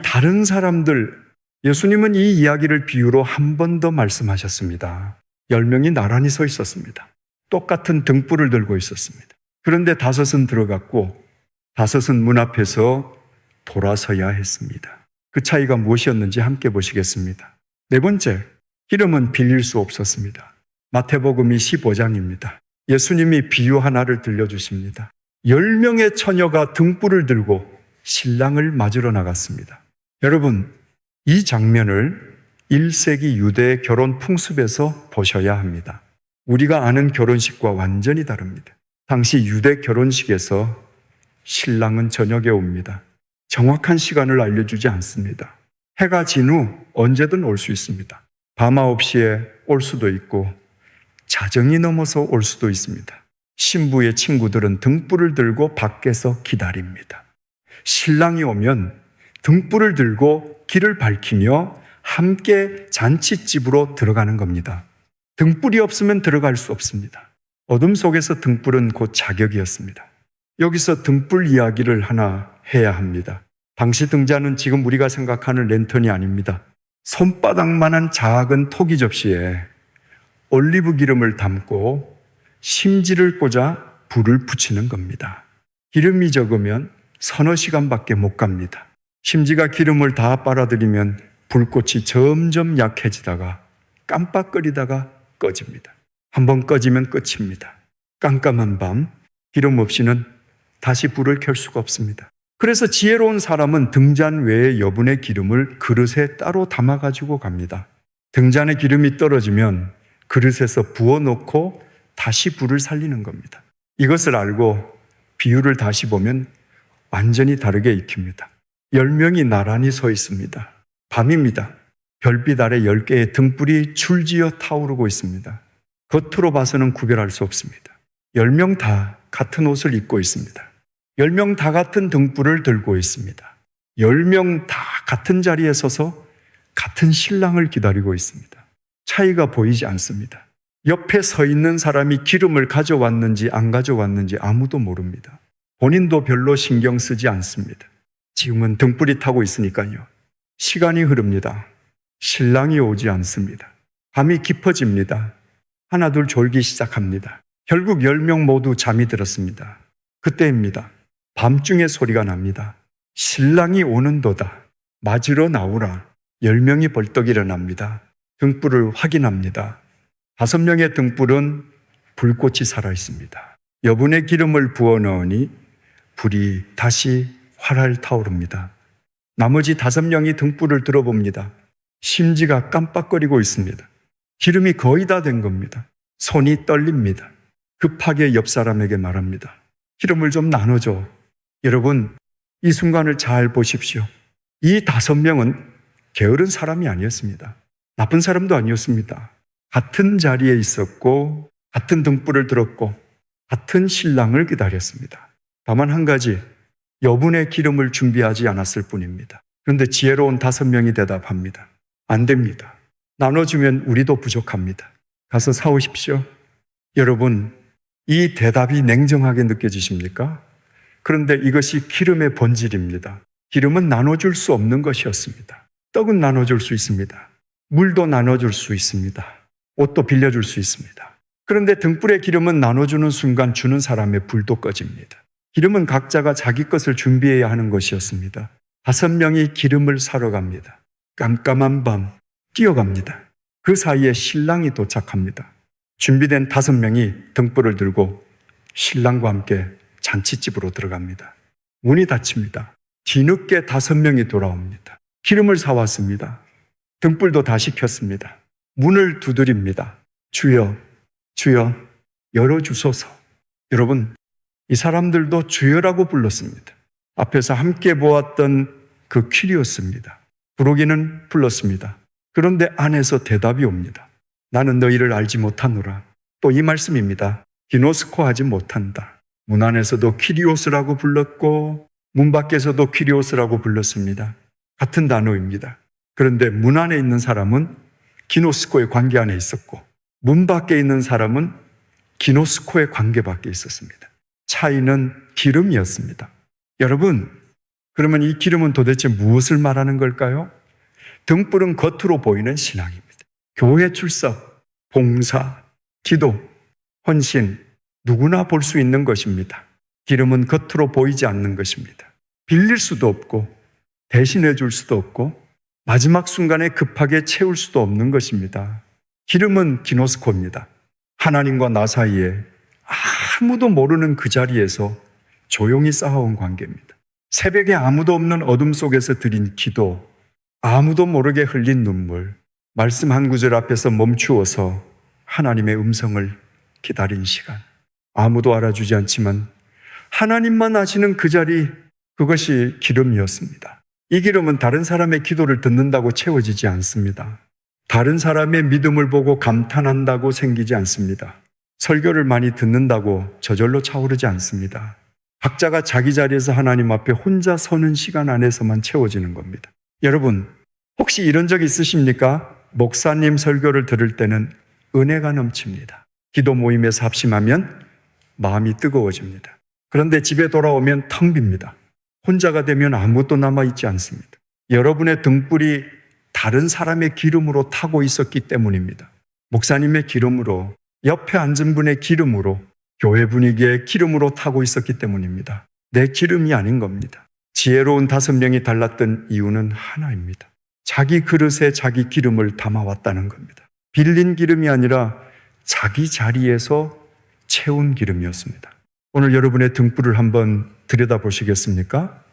다른 사람들, 예수님은 이 이야기를 비유로 한 번 더 말씀하셨습니다. 10명이 나란히 서 있었습니다. 똑같은 등불을 들고 있었습니다. 그런데 5은 들어갔고 5은 문 앞에서 돌아서야 했습니다. 그 차이가 무엇이었는지 함께 보시겠습니다. 네 번째, 기름은 빌릴 수 없었습니다. 마태복음이 15장입니다. 예수님이 비유 하나를 들려주십니다. 10명의 처녀가 등불을 들고 신랑을 맞으러 나갔습니다. 여러분, 이 장면을 1세기 유대 결혼 풍습에서 보셔야 합니다. 우리가 아는 결혼식과 완전히 다릅니다. 당시 유대 결혼식에서 신랑은 저녁에 옵니다. 정확한 시간을 알려주지 않습니다. 해가 진 후 언제든 올 수 있습니다. 밤 9시에 올 수도 있고 자정이 넘어서 올 수도 있습니다. 신부의 친구들은 등불을 들고 밖에서 기다립니다. 신랑이 오면 등불을 들고 길을 밝히며 함께 잔칫집으로 들어가는 겁니다. 등불이 없으면 들어갈 수 없습니다. 어둠 속에서 등불은 곧 자격이었습니다. 여기서 등불 이야기를 하나 해야 합니다. 당시 등잔은 지금 우리가 생각하는 랜턴이 아닙니다. 손바닥만한 작은 토기 접시에 올리브 기름을 담고 심지를 꽂아 불을 붙이는 겁니다. 기름이 적으면 서너 시간밖에 못 갑니다. 심지가 기름을 다 빨아들이면 불꽃이 점점 약해지다가 깜빡거리다가 꺼집니다. 한번 꺼지면 끝입니다. 깜깜한 밤, 기름 없이는 다시 불을 켤 수가 없습니다. 그래서 지혜로운 사람은 등잔 외에 여분의 기름을 그릇에 따로 담아가지고 갑니다. 등잔에 기름이 떨어지면 그릇에서 부어놓고 다시 불을 살리는 겁니다. 이것을 알고 비유를 다시 보면 완전히 다르게 익힙니다. 10명이 나란히 서 있습니다. 밤입니다. 별빛 아래 10개의 등불이 줄지어 타오르고 있습니다. 겉으로 봐서는 구별할 수 없습니다. 10명 다 같은 옷을 입고 있습니다. 10명 다 같은 등불을 들고 있습니다. 10명 다 같은 자리에 서서 같은 신랑을 기다리고 있습니다. 차이가 보이지 않습니다. 옆에 서 있는 사람이 기름을 가져왔는지 안 가져왔는지 아무도 모릅니다. 본인도 별로 신경 쓰지 않습니다. 지금은 등불이 타고 있으니까요. 시간이 흐릅니다. 신랑이 오지 않습니다. 밤이 깊어집니다. 하나둘 졸기 시작합니다. 결국 10명 모두 잠이 들었습니다. 그때입니다. 밤중에 소리가 납니다. 신랑이 오는도다. 맞으러 나오라. 10명이 벌떡 일어납니다. 등불을 확인합니다. 5명의 등불은 불꽃이 살아있습니다. 여분의 기름을 부어 넣으니 불이 다시 활활 타오릅니다. 나머지 5명이 등불을 들어봅니다. 심지가 깜빡거리고 있습니다. 기름이 거의 다 된 겁니다. 손이 떨립니다. 급하게 옆 사람에게 말합니다. 기름을 좀 나눠줘. 여러분, 이 순간을 잘 보십시오. 이 5명은 게으른 사람이 아니었습니다. 나쁜 사람도 아니었습니다. 같은 자리에 있었고 같은 등불을 들었고 같은 신랑을 기다렸습니다. 다만 한 가지, 여분의 기름을 준비하지 않았을 뿐입니다. 그런데 지혜로운 5명이 대답합니다. 안 됩니다. 나눠주면 우리도 부족합니다. 가서 사오십시오. 여러분, 이 대답이 냉정하게 느껴지십니까? 그런데 이것이 기름의 본질입니다. 기름은 나눠줄 수 없는 것이었습니다. 떡은 나눠줄 수 있습니다. 물도 나눠줄 수 있습니다. 옷도 빌려줄 수 있습니다. 그런데 등불의 기름은 나눠주는 순간 주는 사람의 불도 꺼집니다. 기름은 각자가 자기 것을 준비해야 하는 것이었습니다. 5명이 기름을 사러 갑니다. 깜깜한 밤 뛰어갑니다. 그 사이에 신랑이 도착합니다. 준비된 5명이 등불을 들고 신랑과 함께 잔치집으로 들어갑니다. 문이 닫힙니다. 뒤늦게 5명이 돌아옵니다. 기름을 사왔습니다. 등불도 다시 켰습니다. 문을 두드립니다. 주여, 주여, 열어주소서. 여러분, 이 사람들도 주여라고 불렀습니다. 앞에서 함께 보았던 그 퀴리오스입니다. 부르기는 불렀습니다. 그런데 안에서 대답이 옵니다. 나는 너희를 알지 못하노라. 또 이 말씀입니다. 기노스코 하지 못한다. 문 안에서도 퀴리오스라고 불렀고 문 밖에서도 퀴리오스라고 불렀습니다. 같은 단어입니다. 그런데 문 안에 있는 사람은 기노스코의 관계 안에 있었고 문 밖에 있는 사람은 기노스코의 관계 밖에 있었습니다. 차이는 기름이었습니다. 여러분, 그러면 이 기름은 도대체 무엇을 말하는 걸까요? 등불은 겉으로 보이는 신앙입니다. 교회 출석, 봉사, 기도, 헌신, 누구나 볼 수 있는 것입니다. 기름은 겉으로 보이지 않는 것입니다. 빌릴 수도 없고 대신해 줄 수도 없고 마지막 순간에 급하게 채울 수도 없는 것입니다. 기름은 기노스코입니다. 하나님과 나 사이에 아무도 모르는 그 자리에서 조용히 쌓아온 관계입니다. 새벽에 아무도 없는 어둠 속에서 드린 기도, 아무도 모르게 흘린 눈물, 말씀 한 구절 앞에서 멈추어서 하나님의 음성을 기다린 시간. 아무도 알아주지 않지만 하나님만 아시는 그 자리, 그것이 기름이었습니다. 이 기름은 다른 사람의 기도를 듣는다고 채워지지 않습니다. 다른 사람의 믿음을 보고 감탄한다고 생기지 않습니다. 설교를 많이 듣는다고 저절로 차오르지 않습니다. 각자가 자기 자리에서 하나님 앞에 혼자 서는 시간 안에서만 채워지는 겁니다. 여러분, 혹시 이런 적 있으십니까? 목사님 설교를 들을 때는 은혜가 넘칩니다. 기도 모임에서 합심하면 마음이 뜨거워집니다. 그런데 집에 돌아오면 텅 빕니다. 혼자가 되면 아무것도 남아있지 않습니다. 여러분의 등불이 다른 사람의 기름으로 타고 있었기 때문입니다. 목사님의 기름으로, 옆에 앉은 분의 기름으로, 교회 분위기의 기름으로 타고 있었기 때문입니다. 내 기름이 아닌 겁니다. 지혜로운 5명이 달랐던 이유는 하나입니다. 자기 그릇에 자기 기름을 담아왔다는 겁니다. 빌린 기름이 아니라 자기 자리에서 채운 기름이었습니다. 오늘 여러분의 등불을 한번 들여다보시겠습니까?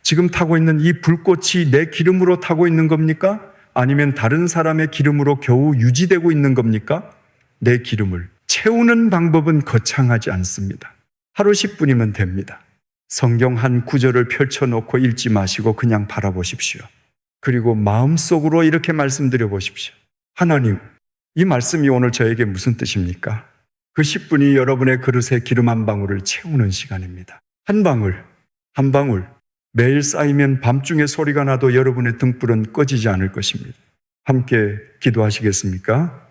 지금 타고 있는 이 불꽃이 내 기름으로 타고 있는 겁니까? 아니면 다른 사람의 기름으로 겨우 유지되고 있는 겁니까? 내 기름을 채우는 방법은 거창하지 않습니다. 하루 10분이면 됩니다. 성경 한 구절을 펼쳐놓고 읽지 마시고 그냥 바라보십시오. 그리고 마음속으로 이렇게 말씀드려 보십시오. 하나님, 이 말씀이 오늘 저에게 무슨 뜻입니까? 그 10분이 여러분의 그릇에 기름 한 방울을 채우는 시간입니다. 한 방울, 한 방울, 매일 쌓이면 밤중에 소리가 나도 여러분의 등불은 꺼지지 않을 것입니다. 함께 기도하시겠습니까?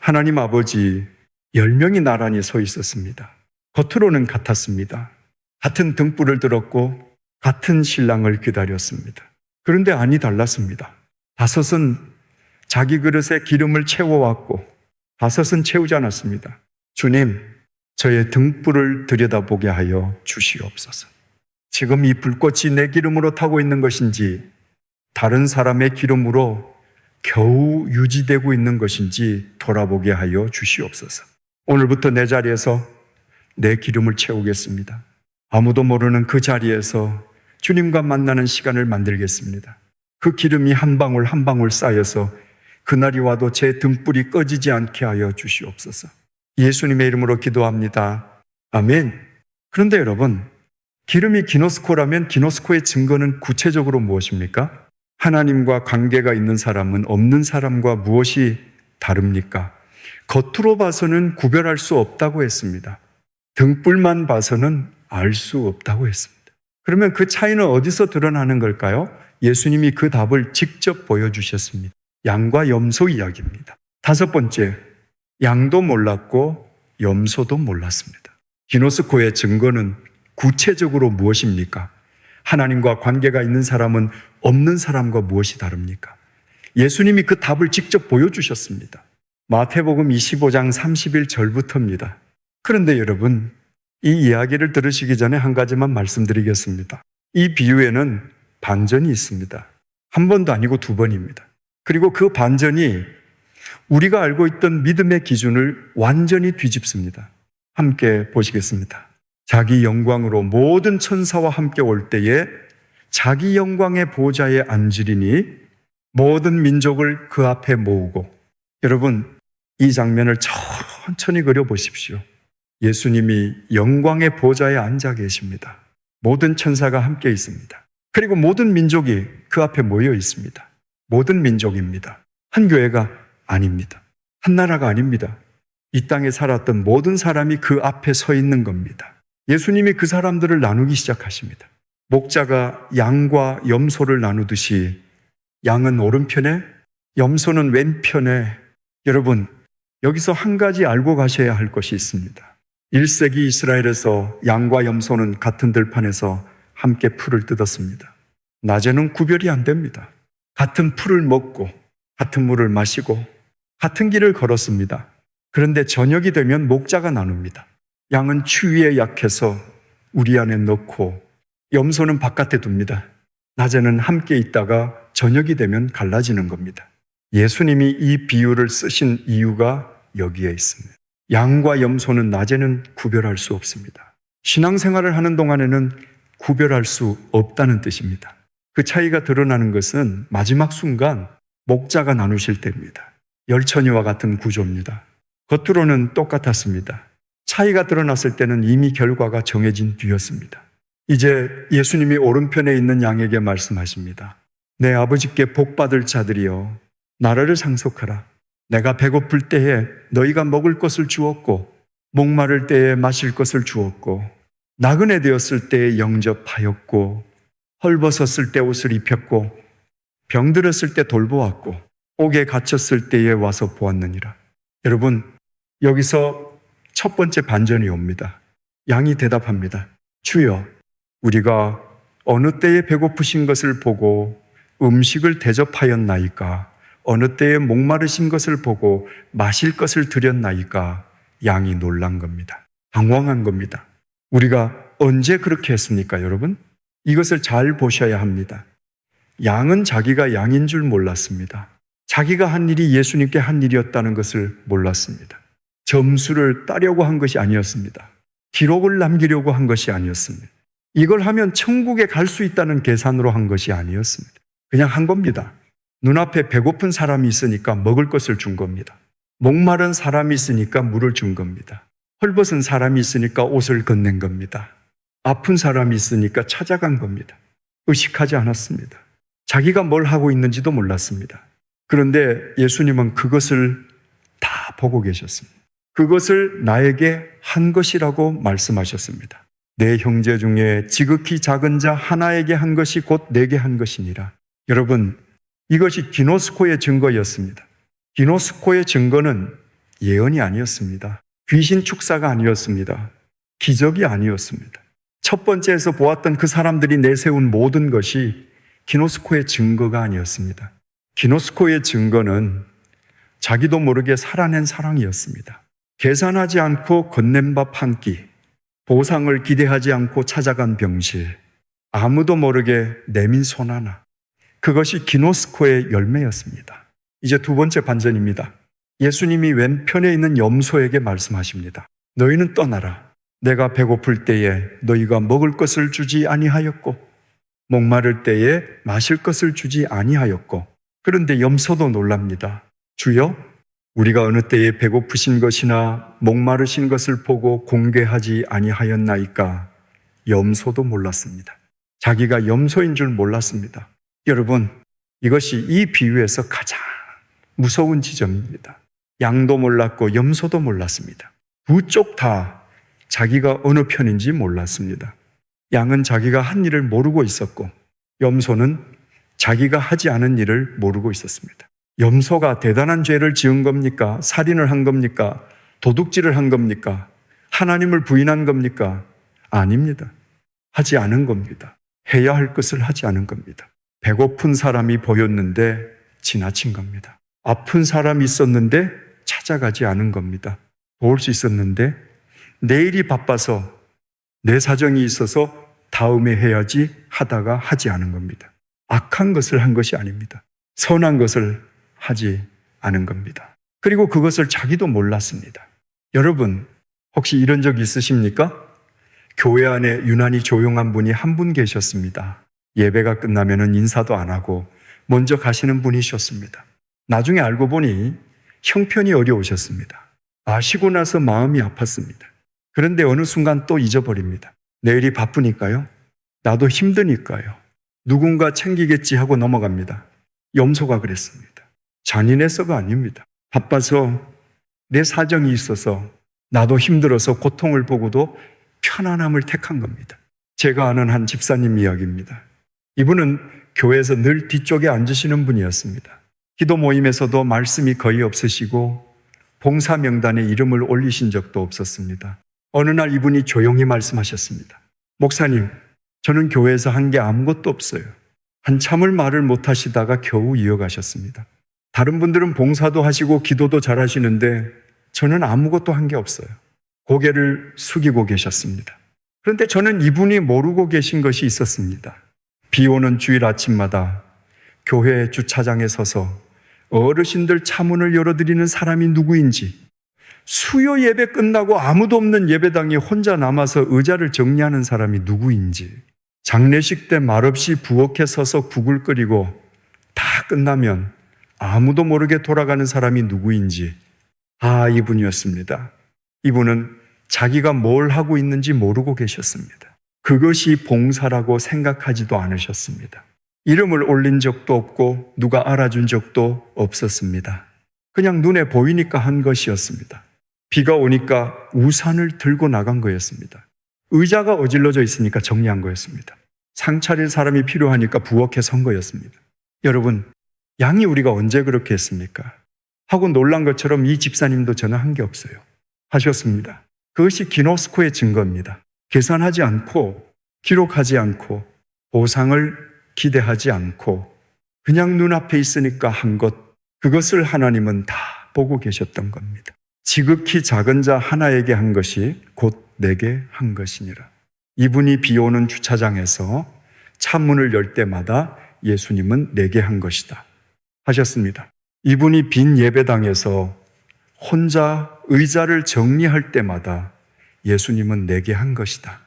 하나님 아버지, 10명이 나란히 서 있었습니다. 겉으로는 같았습니다. 같은 등불을 들었고 같은 신랑을 기다렸습니다. 그런데 안이 달랐습니다. 5은 자기 그릇에 기름을 채워왔고 5은 채우지 않았습니다. 주님, 저의 등불을 들여다보게 하여 주시옵소서. 지금 이 불꽃이 내 기름으로 타고 있는 것인지 다른 사람의 기름으로 겨우 유지되고 있는 것인지 돌아보게 하여 주시옵소서. 오늘부터 내 자리에서 내 기름을 채우겠습니다. 아무도 모르는 그 자리에서 주님과 만나는 시간을 만들겠습니다. 그 기름이 한 방울 한 방울 쌓여서 그날이 와도 제 등불이 꺼지지 않게 하여 주시옵소서. 예수님의 이름으로 기도합니다. 아멘. 그런데 여러분, 기름이 기노스코라면 기노스코의 증거는 구체적으로 무엇입니까? 하나님과 관계가 있는 사람은 없는 사람과 무엇이 다릅니까? 겉으로 봐서는 구별할 수 없다고 했습니다. 등불만 봐서는 알 수 없다고 했습니다. 그러면 그 차이는 어디서 드러나는 걸까요? 예수님이 그 답을 직접 보여주셨습니다. 양과 염소 이야기입니다. 5번째, 양도 몰랐고 염소도 몰랐습니다. 기노스코의 증거는 구체적으로 무엇입니까? 하나님과 관계가 있는 사람은 없는 사람과 무엇이 다릅니까? 예수님이 그 답을 직접 보여주셨습니다. 마태복음 25장 31절부터입니다. 그런데 여러분, 이 이야기를 들으시기 전에 한 가지만 말씀드리겠습니다. 이 비유에는 반전이 있습니다. 한 번도 아니고 두 번입니다. 그리고 그 반전이 우리가 알고 있던 믿음의 기준을 완전히 뒤집습니다. 함께 보시겠습니다. 자기 영광으로 모든 천사와 함께 올 때에 자기 영광의 보좌에 앉으리니 모든 민족을 그 앞에 모으고, 여러분, 이 장면을 천천히 그려보십시오. 예수님이 영광의 보좌에 앉아 계십니다. 모든 천사가 함께 있습니다. 그리고 모든 민족이 그 앞에 모여 있습니다. 모든 민족입니다. 한 교회가 아닙니다. 한 나라가 아닙니다. 이 땅에 살았던 모든 사람이 그 앞에 서 있는 겁니다. 예수님이 그 사람들을 나누기 시작하십니다. 목자가 양과 염소를 나누듯이 양은 오른편에, 염소는 왼편에. 여러분, 여기서 한 가지 알고 가셔야 할 것이 있습니다. 1세기 이스라엘에서 양과 염소는 같은 들판에서 함께 풀을 뜯었습니다. 낮에는 구별이 안 됩니다. 같은 풀을 먹고 같은 물을 마시고 같은 길을 걸었습니다. 그런데 저녁이 되면 목자가 나눕니다. 양은 추위에 약해서 우리 안에 넣고 염소는 바깥에 둡니다. 낮에는 함께 있다가 저녁이 되면 갈라지는 겁니다. 예수님이 이 비유를 쓰신 이유가 여기에 있습니다. 양과 염소는 낮에는 구별할 수 없습니다. 신앙생활을 하는 동안에는 구별할 수 없다는 뜻입니다. 그 차이가 드러나는 것은 마지막 순간 목자가 나누실 때입니다. 열천이와 같은 구조입니다. 겉으로는 똑같았습니다. 차이가 드러났을 때는 이미 결과가 정해진 뒤였습니다. 이제 예수님이 오른편에 있는 양에게 말씀하십니다. 내 아버지께 복받을 자들이여, 나라를 상속하라. 내가 배고플 때에 너희가 먹을 것을 주었고, 목마를 때에 마실 것을 주었고, 나그네 되었을 때에 영접하였고, 헐벗었을 때 옷을 입혔고, 병들었을 때 돌보았고, 옥에 갇혔을 때에 와서 보았느니라. 여러분, 여기서 첫 번째 반전이 옵니다. 양이 대답합니다. 주여, 우리가 어느 때에 배고프신 것을 보고 음식을 대접하였나이까? 어느 때에 목마르신 것을 보고 마실 것을 드렸나이까? 양이 놀란 겁니다. 당황한 겁니다. 우리가 언제 그렇게 했습니까, 여러분? 이것을 잘 보셔야 합니다. 양은 자기가 양인 줄 몰랐습니다. 자기가 한 일이 예수님께 한 일이었다는 것을 몰랐습니다. 점수를 따려고 한 것이 아니었습니다. 기록을 남기려고 한 것이 아니었습니다. 이걸 하면 천국에 갈 수 있다는 계산으로 한 것이 아니었습니다. 그냥 한 겁니다. 눈앞에 배고픈 사람이 있으니까 먹을 것을 준 겁니다. 목마른 사람이 있으니까 물을 준 겁니다. 헐벗은 사람이 있으니까 옷을 건넨 겁니다. 아픈 사람이 있으니까 찾아간 겁니다. 의식하지 않았습니다. 자기가 뭘 하고 있는지도 몰랐습니다. 그런데 예수님은 그것을 다 보고 계셨습니다. 그것을 나에게 한 것이라고 말씀하셨습니다. 내 형제 중에 지극히 작은 자 하나에게 한 것이 곧 내게 한 것이니라. 여러분, 이것이 기노스코의 증거였습니다. 기노스코의 증거는 예언이 아니었습니다. 귀신 축사가 아니었습니다. 기적이 아니었습니다. 첫 번째에서 보았던 그 사람들이 내세운 모든 것이 기노스코의 증거가 아니었습니다. 기노스코의 증거는 자기도 모르게 살아낸 사랑이었습니다. 계산하지 않고 건넨 밥 한 끼, 보상을 기대하지 않고 찾아간 병실, 아무도 모르게 내민 손 하나, 그것이 기노스코의 열매였습니다. 이제 두 번째 반전입니다. 예수님이 왼편에 있는 염소에게 말씀하십니다. 너희는 떠나라. 내가 배고플 때에 너희가 먹을 것을 주지 아니하였고, 목마를 때에 마실 것을 주지 아니하였고. 그런데 염소도 놀랍니다. 주여, 우리가 어느 때에 배고프신 것이나 목마르신 것을 보고 공개하지 아니하였나이까? 염소도 몰랐습니다. 자기가 염소인 줄 몰랐습니다. 여러분, 이것이 이 비유에서 가장 무서운 지점입니다. 양도 몰랐고 염소도 몰랐습니다. 두 쪽 다 자기가 어느 편인지 몰랐습니다. 양은 자기가 한 일을 모르고 있었고, 염소는 자기가 하지 않은 일을 모르고 있었습니다. 염소가 대단한 죄를 지은 겁니까? 살인을 한 겁니까? 도둑질을 한 겁니까? 하나님을 부인한 겁니까? 아닙니다. 하지 않은 겁니다. 해야 할 것을 하지 않은 겁니다. 배고픈 사람이 보였는데 지나친 겁니다. 아픈 사람이 있었는데 찾아가지 않은 겁니다. 도울 수 있었는데 내일이 바빠서 내 사정이 있어서 다음에 해야지 하다가 하지 않은 겁니다. 악한 것을 한 것이 아닙니다. 선한 것을 하지 않은 겁니다. 그리고 그것을 자기도 몰랐습니다. 여러분, 혹시 이런 적 있으십니까? 교회 안에 유난히 조용한 분이 한 분 계셨습니다. 예배가 끝나면 인사도 안 하고 먼저 가시는 분이셨습니다. 나중에 알고 보니 형편이 어려우셨습니다. 아시고 나서 마음이 아팠습니다. 그런데 어느 순간 또 잊어버립니다. 내일이 바쁘니까요. 나도 힘드니까요. 누군가 챙기겠지 하고 넘어갑니다. 염소가 그랬습니다. 잔인해서가 아닙니다. 바빠서 내 사정이 있어서 나도 힘들어서 고통을 보고도 편안함을 택한 겁니다. 제가 아는 한 집사님 이야기입니다. 이분은 교회에서 늘 뒤쪽에 앉으시는 분이었습니다. 기도 모임에서도 말씀이 거의 없으시고 봉사 명단에 이름을 올리신 적도 없었습니다. 어느 날 이분이 조용히 말씀하셨습니다. 목사님, 저는 교회에서 한 게 아무것도 없어요. 한참을 말을 못 하시다가 겨우 이어가셨습니다. 다른 분들은 봉사도 하시고 기도도 잘 하시는데 저는 아무것도 한 게 없어요. 고개를 숙이고 계셨습니다. 그런데 저는 이분이 모르고 계신 것이 있었습니다. 비 오는 주일 아침마다 교회 주차장에 서서 어르신들 차문을 열어드리는 사람이 누구인지, 수요 예배 끝나고 아무도 없는 예배당에 혼자 남아서 의자를 정리하는 사람이 누구인지, 장례식 때 말없이 부엌에 서서 국을 끓이고 다 끝나면 아무도 모르게 돌아가는 사람이 누구인지, 이분이었습니다. 이분은 자기가 뭘 하고 있는지 모르고 계셨습니다. 그것이 봉사라고 생각하지도 않으셨습니다. 이름을 올린 적도 없고 누가 알아준 적도 없었습니다. 그냥 눈에 보이니까 한 것이었습니다. 비가 오니까 우산을 들고 나간 거였습니다. 의자가 어질러져 있으니까 정리한 거였습니다. 상 차릴 사람이 필요하니까 부엌에 선 거였습니다. 여러분, 양이 우리가 언제 그렇게 했습니까? 하고 놀란 것처럼 이 집사님도 저는 한 게 없어요. 하셨습니다. 그것이 기노스코의 증거입니다. 계산하지 않고, 기록하지 않고, 보상을 기대하지 않고 그냥 눈앞에 있으니까 한 것, 그것을 하나님은 다 보고 계셨던 겁니다. 지극히 작은 자 하나에게 한 것이 곧 내게 한 것이니라. 이분이 비 오는 주차장에서 창문을 열 때마다 예수님은 내게 한 것이다 하셨습니다. 이분이 빈 예배당에서 혼자 의자를 정리할 때마다 예수님은 내게 한 것이다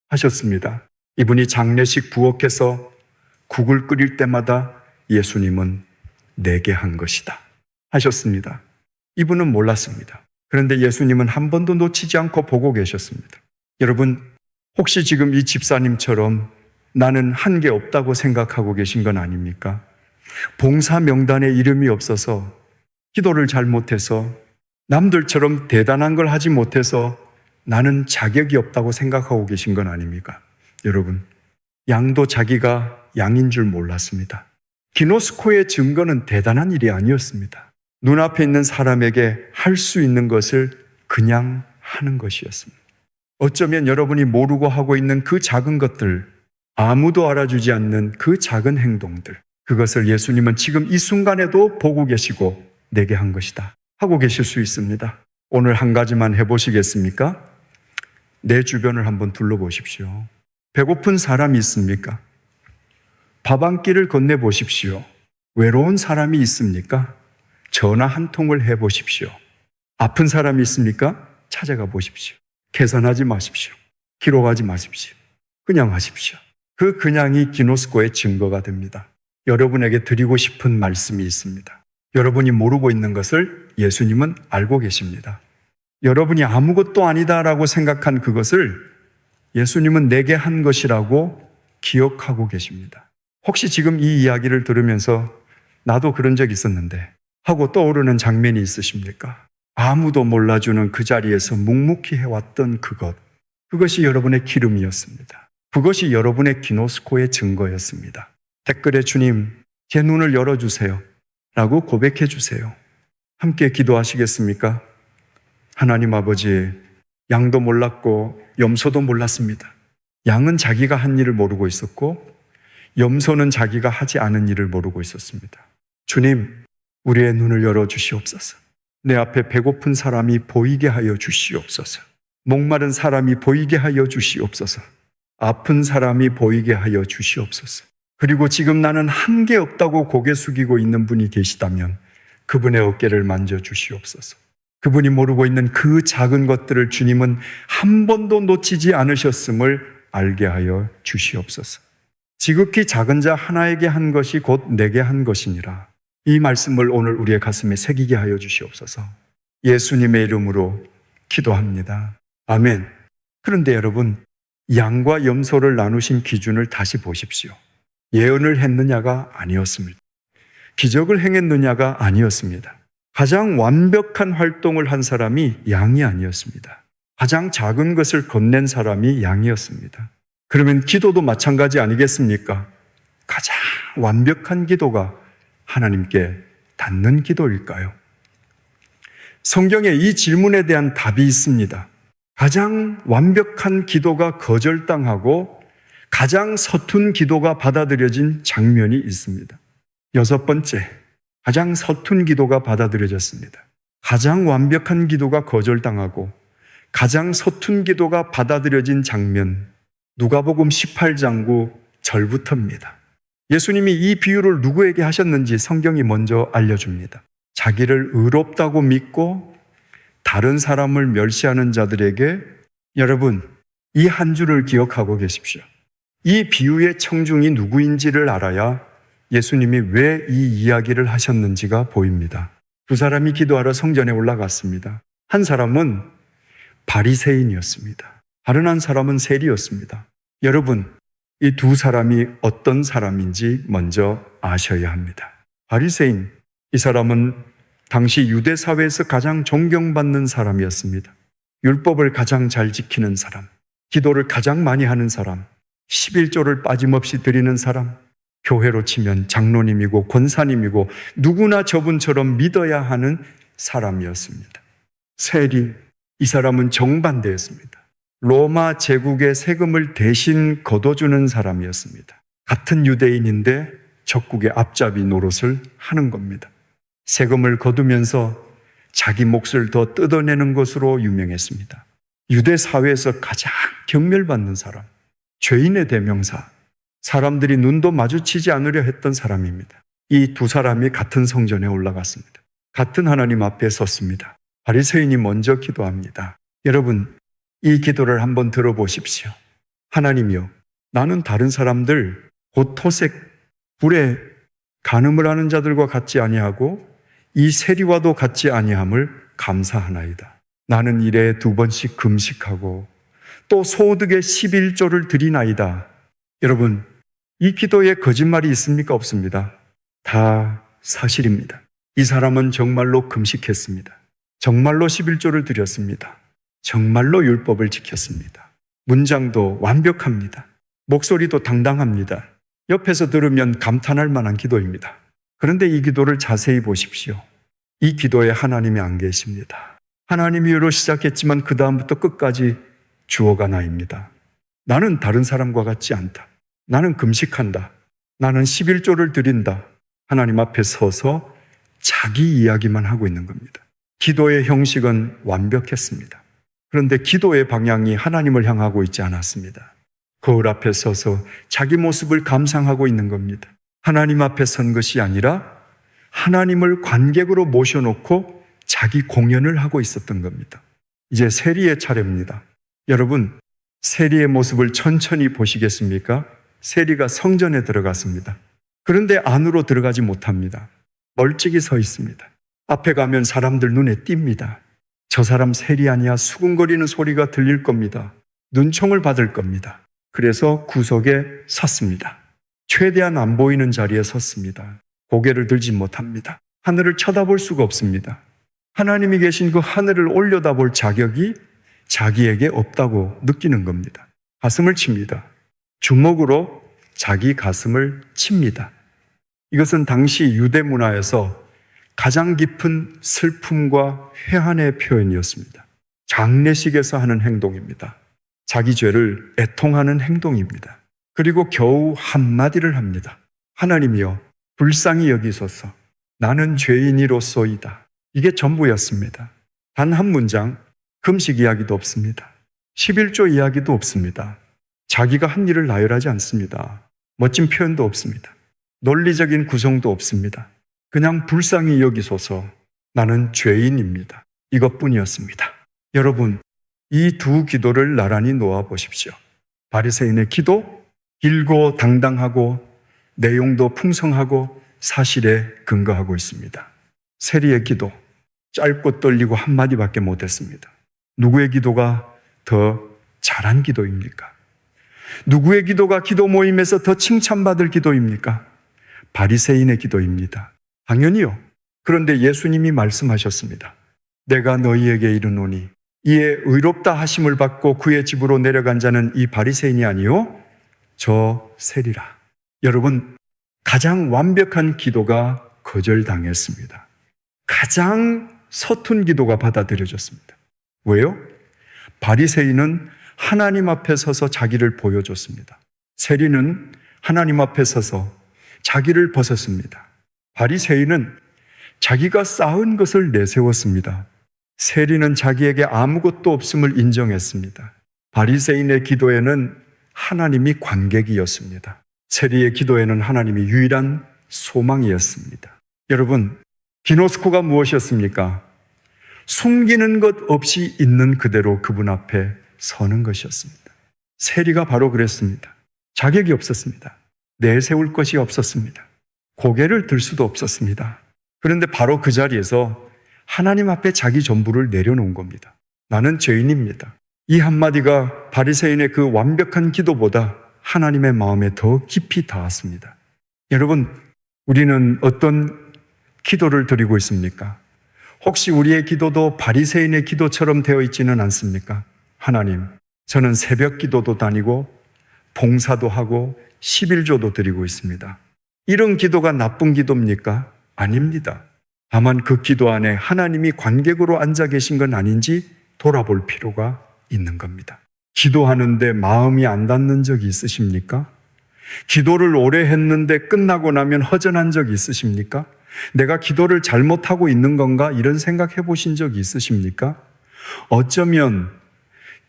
하셨습니다. 이분이 장례식 부엌에서 국을 끓일 때마다 예수님은 내게 한 것이다 하셨습니다. 이분은 몰랐습니다. 그런데 예수님은 한 번도 놓치지 않고 보고 계셨습니다. 여러분, 혹시 지금 이 집사님처럼 나는 한 게 없다고 생각하고 계신 건 아닙니까? 봉사 명단에 이름이 없어서, 기도를 잘 못해서, 남들처럼 대단한 걸 하지 못해서 나는 자격이 없다고 생각하고 계신 건 아닙니까? 여러분, 양도 자기가 양인 줄 몰랐습니다. 기노스코의 증거는 대단한 일이 아니었습니다. 눈앞에 있는 사람에게 할 수 있는 것을 그냥 하는 것이었습니다. 어쩌면 여러분이 모르고 하고 있는 그 작은 것들, 아무도 알아주지 않는 그 작은 행동들, 그것을 예수님은 지금 이 순간에도 보고 계시고 내게 한 것이다 하고 계실 수 있습니다. 오늘 한 가지만 해보시겠습니까? 내 주변을 한번 둘러보십시오. 배고픈 사람이 있습니까? 밥 한 끼를 건네보십시오. 외로운 사람이 있습니까? 전화 한 통을 해보십시오. 아픈 사람이 있습니까? 찾아가 보십시오. 계산하지 마십시오. 기록하지 마십시오. 그냥 하십시오. 그 그냥이 기노스코의 증거가 됩니다. 여러분에게 드리고 싶은 말씀이 있습니다. 여러분이 모르고 있는 것을 예수님은 알고 계십니다. 여러분이 아무것도 아니다라고 생각한 그것을 예수님은 내게 한 것이라고 기억하고 계십니다. 혹시 지금 이 이야기를 들으면서 나도 그런 적 있었는데 하고 떠오르는 장면이 있으십니까? 아무도 몰라주는 그 자리에서 묵묵히 해왔던 그것이 여러분의 기름이었습니다. 그것이 여러분의 기노스코의 증거였습니다. 댓글에 주님, 제 눈을 열어주세요 라고 고백해 주세요. 함께 기도하시겠습니까? 하나님 아버지, 양도 몰랐고 염소도 몰랐습니다. 양은 자기가 한 일을 모르고 있었고 염소는 자기가 하지 않은 일을 모르고 있었습니다. 주님, 우리의 눈을 열어 주시옵소서. 내 앞에 배고픈 사람이 보이게 하여 주시옵소서. 목마른 사람이 보이게 하여 주시옵소서. 아픈 사람이 보이게 하여 주시옵소서. 그리고 지금 나는 한 게 없다고 고개 숙이고 있는 분이 계시다면 그분의 어깨를 만져 주시옵소서. 그분이 모르고 있는 그 작은 것들을 주님은 한 번도 놓치지 않으셨음을 알게 하여 주시옵소서. 지극히 작은 자 하나에게 한 것이 곧 내게 한 것이니라. 이 말씀을 오늘 우리의 가슴에 새기게 하여 주시옵소서. 예수님의 이름으로 기도합니다. 아멘. 그런데 여러분, 양과 염소를 나누신 기준을 다시 보십시오. 예언을 했느냐가 아니었습니다. 기적을 행했느냐가 아니었습니다. 가장 완벽한 활동을 한 사람이 양이 아니었습니다. 가장 작은 것을 건넨 사람이 양이었습니다. 그러면 기도도 마찬가지 아니겠습니까? 가장 완벽한 기도가 하나님께 닿는 기도일까요? 성경에 이 질문에 대한 답이 있습니다. 가장 완벽한 기도가 거절당하고 가장 서툰 기도가 받아들여진 장면이 있습니다. 6번째, 가장 서툰 기도가 받아들여졌습니다. 가장 완벽한 기도가 거절당하고 가장 서툰 기도가 받아들여진 장면, 누가복음 18장 9절부터입니다. 예수님이 이 비유를 누구에게 하셨는지 성경이 먼저 알려줍니다. 자기를 의롭다고 믿고 다른 사람을 멸시하는 자들에게, 여러분, 이 한 줄을 기억하고 계십시오. 이 비유의 청중이 누구인지를 알아야 예수님이 왜 이 이야기를 하셨는지가 보입니다. 두 사람이 기도하러 성전에 올라갔습니다. 한 사람은 바리새인이었습니다. 다른 한 사람은 세리였습니다. 여러분, 이 두 사람이 어떤 사람인지 먼저 아셔야 합니다. 바리새인, 이 사람은 당시 유대 사회에서 가장 존경받는 사람이었습니다. 율법을 가장 잘 지키는 사람, 기도를 가장 많이 하는 사람, 11조를 빠짐없이 드리는 사람, 교회로 치면 장로님이고 권사님이고 누구나 저분처럼 믿어야 하는 사람이었습니다. 세리, 이 사람은 정반대였습니다. 로마 제국의 세금을 대신 걷어주는 사람이었습니다. 같은 유대인인데 적국의 앞잡이 노릇을 하는 겁니다. 세금을 거두면서 자기 몫을 더 뜯어내는 것으로 유명했습니다. 유대 사회에서 가장 경멸받는 사람, 죄인의 대명사, 사람들이 눈도 마주치지 않으려 했던 사람입니다. 이 두 사람이 같은 성전에 올라갔습니다. 같은 하나님 앞에 섰습니다. 바리새인이 먼저 기도합니다. 여러분, 이 기도를 한번 들어보십시오. 하나님이여, 나는 다른 사람들 곧 토색, 불에 간음을 하는 자들과 같지 아니하고 이 세리와도 같지 아니함을 감사하나이다. 나는 일에 2번씩 금식하고 또 소득의 11조를 드리나이다. 여러분, 이 기도에 거짓말이 있습니까? 없습니다. 다 사실입니다. 이 사람은 정말로 금식했습니다. 정말로 11조를 드렸습니다. 정말로 율법을 지켰습니다. 문장도 완벽합니다. 목소리도 당당합니다. 옆에서 들으면 감탄할 만한 기도입니다. 그런데 이 기도를 자세히 보십시오. 이 기도에 하나님이 안 계십니다. 하나님이로 시작했지만 그 다음부터 끝까지 주어가 나입니다. 나는 다른 사람과 같지 않다. 나는 금식한다. 나는 11조를 드린다. 하나님 앞에 서서 자기 이야기만 하고 있는 겁니다. 기도의 형식은 완벽했습니다. 그런데 기도의 방향이 하나님을 향하고 있지 않았습니다. 거울 앞에 서서 자기 모습을 감상하고 있는 겁니다. 하나님 앞에 선 것이 아니라 하나님을 관객으로 모셔놓고 자기 공연을 하고 있었던 겁니다. 이제 세리의 차례입니다. 여러분, 세리의 모습을 천천히 보시겠습니까? 세리가 성전에 들어갔습니다. 그런데 안으로 들어가지 못합니다. 멀찍이 서 있습니다. 앞에 가면 사람들 눈에 띕니다. 저 사람 세리 아니야? 수군거리는 소리가 들릴 겁니다. 눈총을 받을 겁니다. 그래서 구석에 섰습니다. 최대한 안 보이는 자리에 섰습니다. 고개를 들지 못합니다. 하늘을 쳐다볼 수가 없습니다. 하나님이 계신 그 하늘을 올려다볼 자격이 자기에게 없다고 느끼는 겁니다. 가슴을 칩니다. 주먹으로 자기 가슴을 칩니다. 이것은 당시 유대 문화에서 가장 깊은 슬픔과 회한의 표현이었습니다. 장례식에서 하는 행동입니다. 자기 죄를 애통하는 행동입니다. 그리고 겨우 한마디를 합니다. 하나님이여 불쌍히 여기소서. 나는 죄인이로소이다. 이게 전부였습니다. 단 한 문장, 금식 이야기도 없습니다. 11조 이야기도 없습니다. 자기가 한 일을 나열하지 않습니다. 멋진 표현도 없습니다. 논리적인 구성도 없습니다. 그냥 불쌍히 여기소서. 나는 죄인입니다. 이것뿐이었습니다. 여러분, 이 두 기도를 나란히 놓아 보십시오. 바리새인의 기도, 길고 당당하고 내용도 풍성하고 사실에 근거하고 있습니다. 세리의 기도, 짧고 떨리고 한마디밖에 못했습니다. 누구의 기도가 더 잘한 기도입니까? 누구의 기도가 기도 모임에서 더 칭찬받을 기도입니까? 바리새인의 기도입니다. 당연히요. 그런데 예수님이 말씀하셨습니다. 내가 너희에게 이르노니 이에 의롭다 하심을 받고 그의 집으로 내려간 자는 이 바리새인이 아니요 저 세리라. 여러분, 가장 완벽한 기도가 거절당했습니다. 가장 서툰 기도가 받아들여졌습니다. 왜요? 바리새인은 하나님 앞에 서서 자기를 보여줬습니다. 세리는 하나님 앞에 서서 자기를 벗었습니다. 바리새인은 자기가 쌓은 것을 내세웠습니다. 세리는 자기에게 아무것도 없음을 인정했습니다. 바리새인의 기도에는 하나님이 관객이었습니다. 세리의 기도에는 하나님이 유일한 소망이었습니다. 여러분, 기노스코가 무엇이었습니까? 숨기는 것 없이 있는 그대로 그분 앞에 서는 것이었습니다. 세리가 바로 그랬습니다. 자격이 없었습니다. 내세울 것이 없었습니다. 고개를 들 수도 없었습니다. 그런데 바로 그 자리에서 하나님 앞에 자기 전부를 내려놓은 겁니다. 나는 죄인입니다. 이 한마디가 바리새인의 그 완벽한 기도보다 하나님의 마음에 더 깊이 닿았습니다. 여러분, 우리는 어떤 기도를 드리고 있습니까? 혹시 우리의 기도도 바리새인의 기도처럼 되어 있지는 않습니까? 하나님, 저는 새벽 기도도 다니고 봉사도 하고 11조도 드리고 있습니다. 이런 기도가 나쁜 기도입니까? 아닙니다. 다만 그 기도 안에 하나님이 관객으로 앉아 계신 건 아닌지 돌아볼 필요가 있는 겁니다. 기도하는데 마음이 안 닿는 적이 있으십니까? 기도를 오래 했는데 끝나고 나면 허전한 적이 있으십니까? 내가 기도를 잘못하고 있는 건가? 이런 생각해 보신 적이 있으십니까? 어쩌면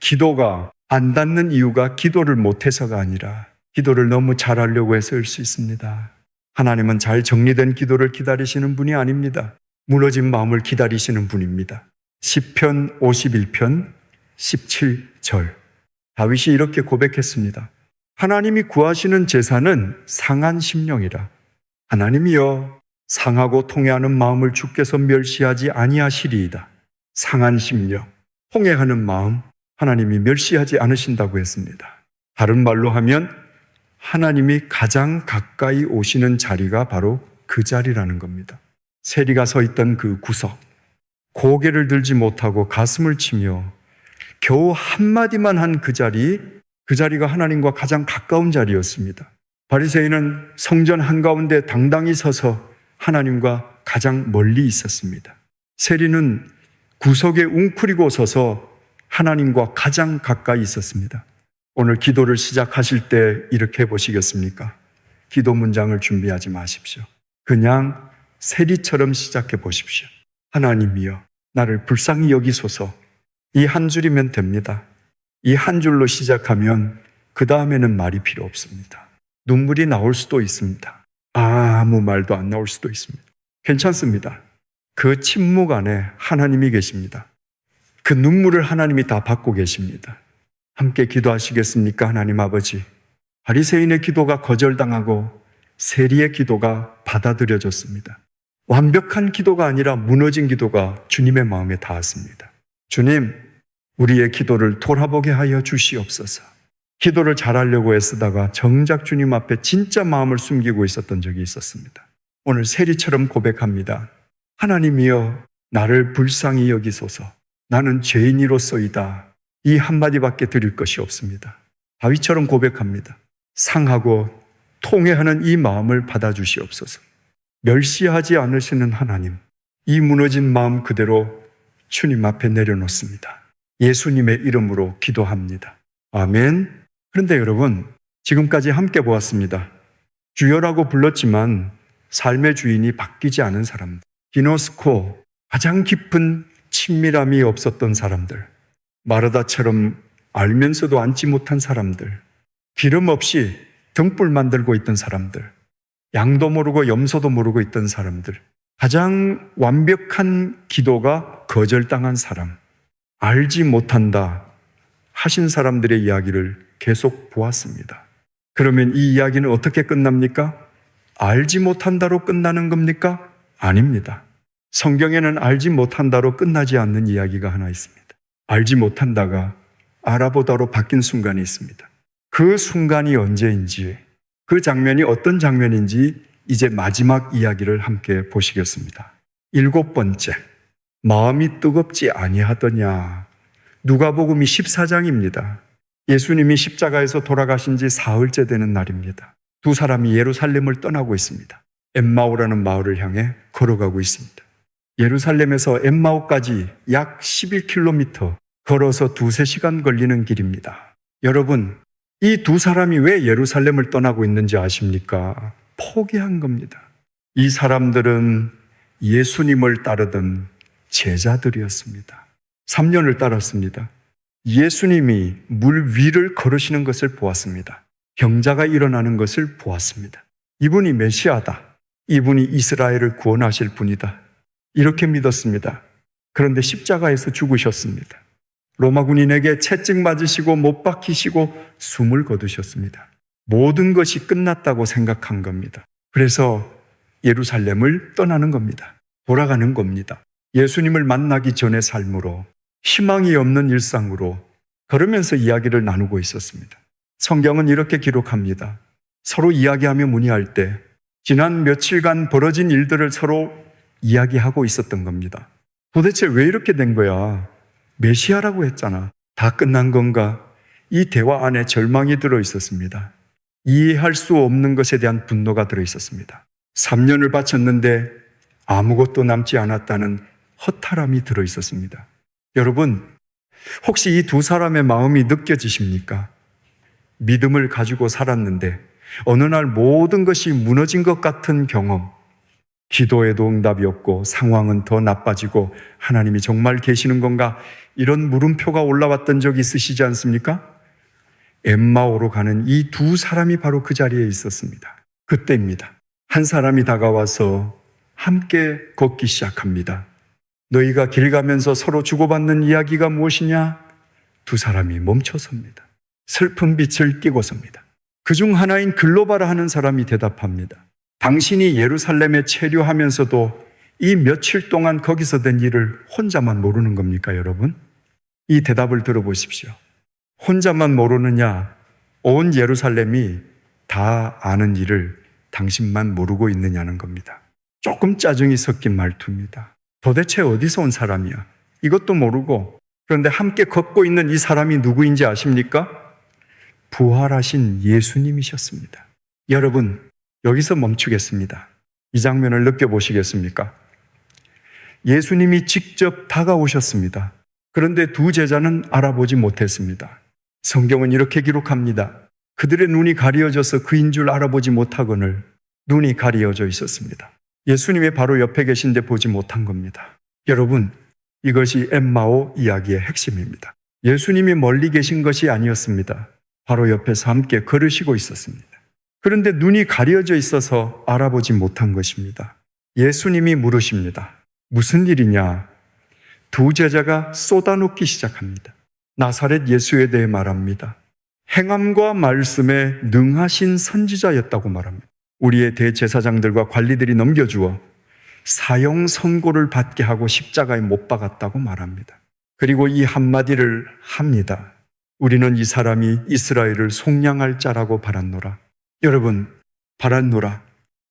기도가 안 닿는 이유가 기도를 못해서가 아니라 기도를 너무 잘하려고 해서일 수 있습니다. 하나님은 잘 정리된 기도를 기다리시는 분이 아닙니다. 무너진 마음을 기다리시는 분입니다. 시편 51편 17절 다윗이 이렇게 고백했습니다. 하나님이 구하시는 제사는 상한 심령이라. 하나님이여 상하고 통회하는 마음을 주께서 멸시하지 아니하시리이다. 상한 심령, 통회하는 마음 하나님이 멸시하지 않으신다고 했습니다. 다른 말로 하면 하나님이 가장 가까이 오시는 자리가 바로 그 자리라는 겁니다. 세리가 서 있던 그 구석, 고개를 들지 못하고 가슴을 치며 겨우 한마디만 한 그 자리가 하나님과 가장 가까운 자리였습니다. 바리새인은 성전 한가운데 당당히 서서 하나님과 가장 멀리 있었습니다. 세리는 구석에 웅크리고 서서 하나님과 가장 가까이 있었습니다. 오늘 기도를 시작하실 때 이렇게 해보시겠습니까? 기도 문장을 준비하지 마십시오. 그냥 세리처럼 시작해 보십시오. 하나님이여 나를 불쌍히 여기소서. 이 한 줄이면 됩니다. 이 한 줄로 시작하면 그 다음에는 말이 필요 없습니다. 눈물이 나올 수도 있습니다. 아무 말도 안 나올 수도 있습니다. 괜찮습니다. 그 침묵 안에 하나님이 계십니다. 그 눈물을 하나님이 다 받고 계십니다. 함께 기도하시겠습니까? 하나님 아버지, 바리새인의 기도가 거절당하고 세리의 기도가 받아들여졌습니다. 완벽한 기도가 아니라 무너진 기도가 주님의 마음에 닿았습니다. 주님, 우리의 기도를 돌아보게 하여 주시옵소서. 기도를 잘하려고 애쓰다가 정작 주님 앞에 진짜 마음을 숨기고 있었던 적이 있었습니다. 오늘 세리처럼 고백합니다. 하나님이여 나를 불쌍히 여기소서. 나는 죄인이로소이다. 이 한마디밖에 드릴 것이 없습니다. 다윗처럼 고백합니다. 상하고 통회하는 이 마음을 받아주시옵소서. 멸시하지 않으시는 하나님, 이 무너진 마음 그대로 주님 앞에 내려놓습니다. 예수님의 이름으로 기도합니다. 아멘. 그런데 여러분, 지금까지 함께 보았습니다. 주여라고 불렀지만 삶의 주인이 바뀌지 않은 사람들, 기노스코, 가장 깊은 친밀함이 없었던 사람들, 마르다처럼 알면서도 앉지 못한 사람들, 기름 없이 등불 만들고 있던 사람들, 양도 모르고 염소도 모르고 있던 사람들, 가장 완벽한 기도가 거절당한 사람, 알지 못한다 하신 사람들의 이야기를 계속 보았습니다. 그러면 이 이야기는 어떻게 끝납니까? 알지 못한다로 끝나는 겁니까? 아닙니다. 성경에는 알지 못한다로 끝나지 않는 이야기가 하나 있습니다. 알지 못한다가 알아보다로 바뀐 순간이 있습니다. 그 순간이 언제인지, 그 장면이 어떤 장면인지 이제 마지막 이야기를 함께 보시겠습니다. 7번째, 마음이 뜨겁지 아니하더냐. 누가복음 14장입니다. 예수님이 십자가에서 돌아가신 지 사흘째 되는 날입니다. 두 사람이 예루살렘을 떠나고 있습니다. 엠마오라는 마을을 향해 걸어가고 있습니다. 예루살렘에서 엠마오까지 약 11km 걸어서 2-3시간 걸리는 길입니다. 여러분, 이 두 사람이 왜 예루살렘을 떠나고 있는지 아십니까? 포기한 겁니다. 이 사람들은 예수님을 따르던 제자들이었습니다. 3년을 따랐습니다. 예수님이 물 위를 걸으시는 것을 보았습니다. 병자가 일어나는 것을 보았습니다. 이분이 메시아다. 이분이 이스라엘을 구원하실 분이다. 이렇게 믿었습니다. 그런데 십자가에서 죽으셨습니다. 로마 군인에게 채찍 맞으시고 못 박히시고 숨을 거두셨습니다. 모든 것이 끝났다고 생각한 겁니다. 그래서 예루살렘을 떠나는 겁니다. 돌아가는 겁니다. 예수님을 만나기 전의 삶으로, 희망이 없는 일상으로 걸으면서 이야기를 나누고 있었습니다. 성경은 이렇게 기록합니다. 서로 이야기하며 문의할 때 지난 며칠간 벌어진 일들을 서로 이야기하고 있었던 겁니다. 도대체 왜 이렇게 된 거야? 메시아라고 했잖아. 다 끝난 건가? 이 대화 안에 절망이 들어 있었습니다. 이해할 수 없는 것에 대한 분노가 들어 있었습니다. 3년을 바쳤는데 아무것도 남지 않았다는 허탈함이 들어 있었습니다. 여러분, 혹시 이 두 사람의 마음이 느껴지십니까? 믿음을 가지고 살았는데 어느 날 모든 것이 무너진 것 같은 경험, 기도에도 응답이 없고 상황은 더 나빠지고 하나님이 정말 계시는 건가? 이런 물음표가 올라왔던 적이 있으시지 않습니까? 엠마오로 가는 이 두 사람이 바로 그 자리에 있었습니다. 그때입니다. 한 사람이 다가와서 함께 걷기 시작합니다. 너희가 길 가면서 서로 주고받는 이야기가 무엇이냐? 두 사람이 멈춰섭니다. 슬픈 빛을 띠고 섭니다. 그중 하나인 글로바라 하는 사람이 대답합니다. 당신이 예루살렘에 체류하면서도 이 며칠 동안 거기서 된 일을 혼자만 모르는 겁니까, 여러분? 이 대답을 들어보십시오. 혼자만 모르느냐? 온 예루살렘이 다 아는 일을 당신만 모르고 있느냐는 겁니다. 조금 짜증이 섞인 말투입니다. 도대체 어디서 온 사람이야? 이것도 모르고. 그런데 함께 걷고 있는 이 사람이 누구인지 아십니까? 부활하신 예수님이셨습니다. 여러분, 여기서 멈추겠습니다. 이 장면을 느껴보시겠습니까? 예수님이 직접 다가오셨습니다. 그런데 두 제자는 알아보지 못했습니다. 성경은 이렇게 기록합니다. 그들의 눈이 가려져서 그인 줄 알아보지 못하거늘 눈이 가려져 있었습니다. 예수님의 바로 옆에 계신데 보지 못한 겁니다. 여러분, 이것이 엠마오 이야기의 핵심입니다. 예수님이 멀리 계신 것이 아니었습니다. 바로 옆에서 함께 걸으시고 있었습니다. 그런데 눈이 가려져 있어서 알아보지 못한 것입니다. 예수님이 물으십니다. 무슨 일이냐? 두 제자가 쏟아놓기 시작합니다. 나사렛 예수에 대해 말합니다. 행함과 말씀에 능하신 선지자였다고 말합니다. 우리의 대제사장들과 관리들이 넘겨주어 사형 선고를 받게 하고 십자가에 못 박았다고 말합니다. 그리고 이 한마디를 합니다. 우리는 이 사람이 이스라엘을 속량할 자라고 바랐노라. 여러분, 바랐노라.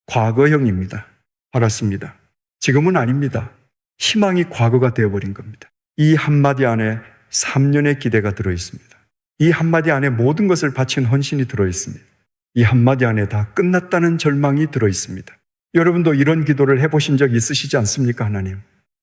과거형입니다. 바랐습니다. 지금은 아닙니다. 희망이 과거가 되어버린 겁니다. 이 한마디 안에 3년의 기대가 들어있습니다. 이 한마디 안에 모든 것을 바친 헌신이 들어있습니다. 이 한마디 안에 다 끝났다는 절망이 들어있습니다. 여러분도 이런 기도를 해보신 적 있으시지 않습니까, 하나님?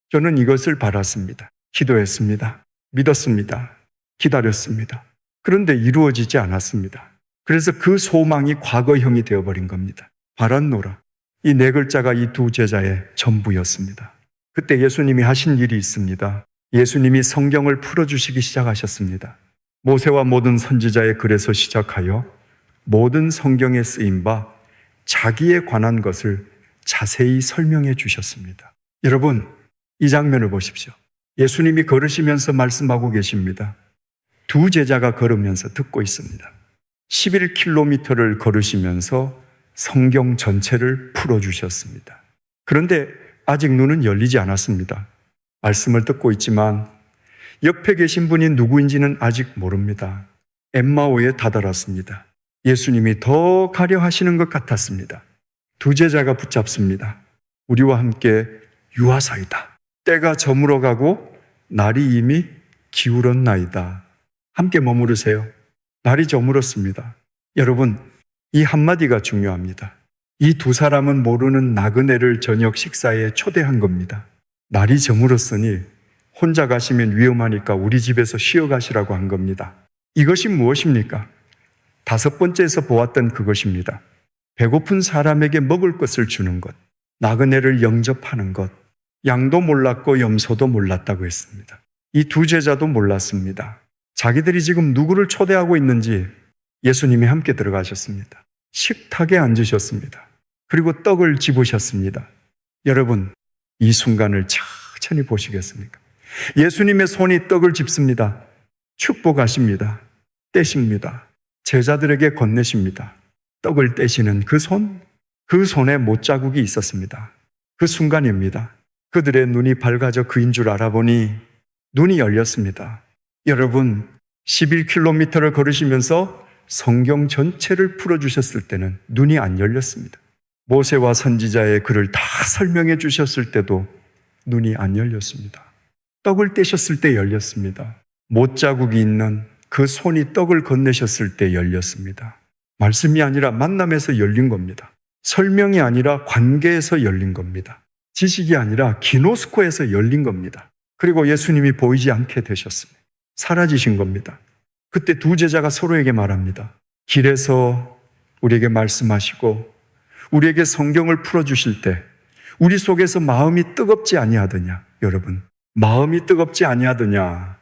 저는 이것을 바랐습니다. 기도했습니다. 믿었습니다. 기다렸습니다. 그런데 이루어지지 않았습니다. 그래서 그 소망이 과거형이 되어버린 겁니다. 바란노라. 이 네 글자가 이 두 제자의 전부였습니다. 그때 예수님이 하신 일이 있습니다. 예수님이 성경을 풀어주시기 시작하셨습니다. 모세와 모든 선지자의 글에서 시작하여 모든 성경에 쓰인 바 자기에 관한 것을 자세히 설명해 주셨습니다. 여러분, 이 장면을 보십시오. 예수님이 걸으시면서 말씀하고 계십니다. 두 제자가 걸으면서 듣고 있습니다. 11km를 걸으시면서 성경 전체를 풀어주셨습니다. 그런데 아직 눈은 열리지 않았습니다. 말씀을 듣고 있지만 옆에 계신 분이 누구인지는 아직 모릅니다. 엠마오에 다다랐습니다. 예수님이 더 가려 하시는 것 같았습니다. 두 제자가 붙잡습니다. 우리와 함께 유하사이다. 때가 저물어 가고 날이 이미 기울었나이다. 함께 머무르세요. 날이 저물었습니다. 여러분, 이 한마디가 중요합니다. 이 두 사람은 모르는 나그네를 저녁 식사에 초대한 겁니다. 날이 저물었으니 혼자 가시면 위험하니까 우리 집에서 쉬어 가시라고 한 겁니다. 이것이 무엇입니까? 다섯 번째에서 보았던 그것입니다. 배고픈 사람에게 먹을 것을 주는 것, 나그네를 영접하는 것, 양도 몰랐고 염소도 몰랐다고 했습니다. 이 두 제자도 몰랐습니다. 자기들이 지금 누구를 초대하고 있는지 예수님이 함께 들어가셨습니다. 식탁에 앉으셨습니다. 그리고 떡을 집으셨습니다. 여러분, 이 순간을 천천히 보시겠습니까? 예수님의 손이 떡을 집습니다. 축복하십니다. 떼십니다. 제자들에게 건네십니다. 떡을 떼시는 그 손에 못자국이 있었습니다. 그 순간입니다. 그들의 눈이 밝아져 그인 줄 알아보니 눈이 열렸습니다. 여러분, 11km를 걸으시면서 성경 전체를 풀어주셨을 때는 눈이 안 열렸습니다. 모세와 선지자의 글을 다 설명해 주셨을 때도 눈이 안 열렸습니다. 떡을 떼셨을 때 열렸습니다. 못자국이 있는 그 손이 떡을 건네셨을 때 열렸습니다. 말씀이 아니라 만남에서 열린 겁니다. 설명이 아니라 관계에서 열린 겁니다. 지식이 아니라 기노스코에서 열린 겁니다. 그리고 예수님이 보이지 않게 되셨습니다. 사라지신 겁니다. 그때 두 제자가 서로에게 말합니다. 길에서 우리에게 말씀하시고 우리에게 성경을 풀어주실 때 우리 속에서 마음이 뜨겁지 아니하더냐. 여러분, 마음이 뜨겁지 아니하더냐.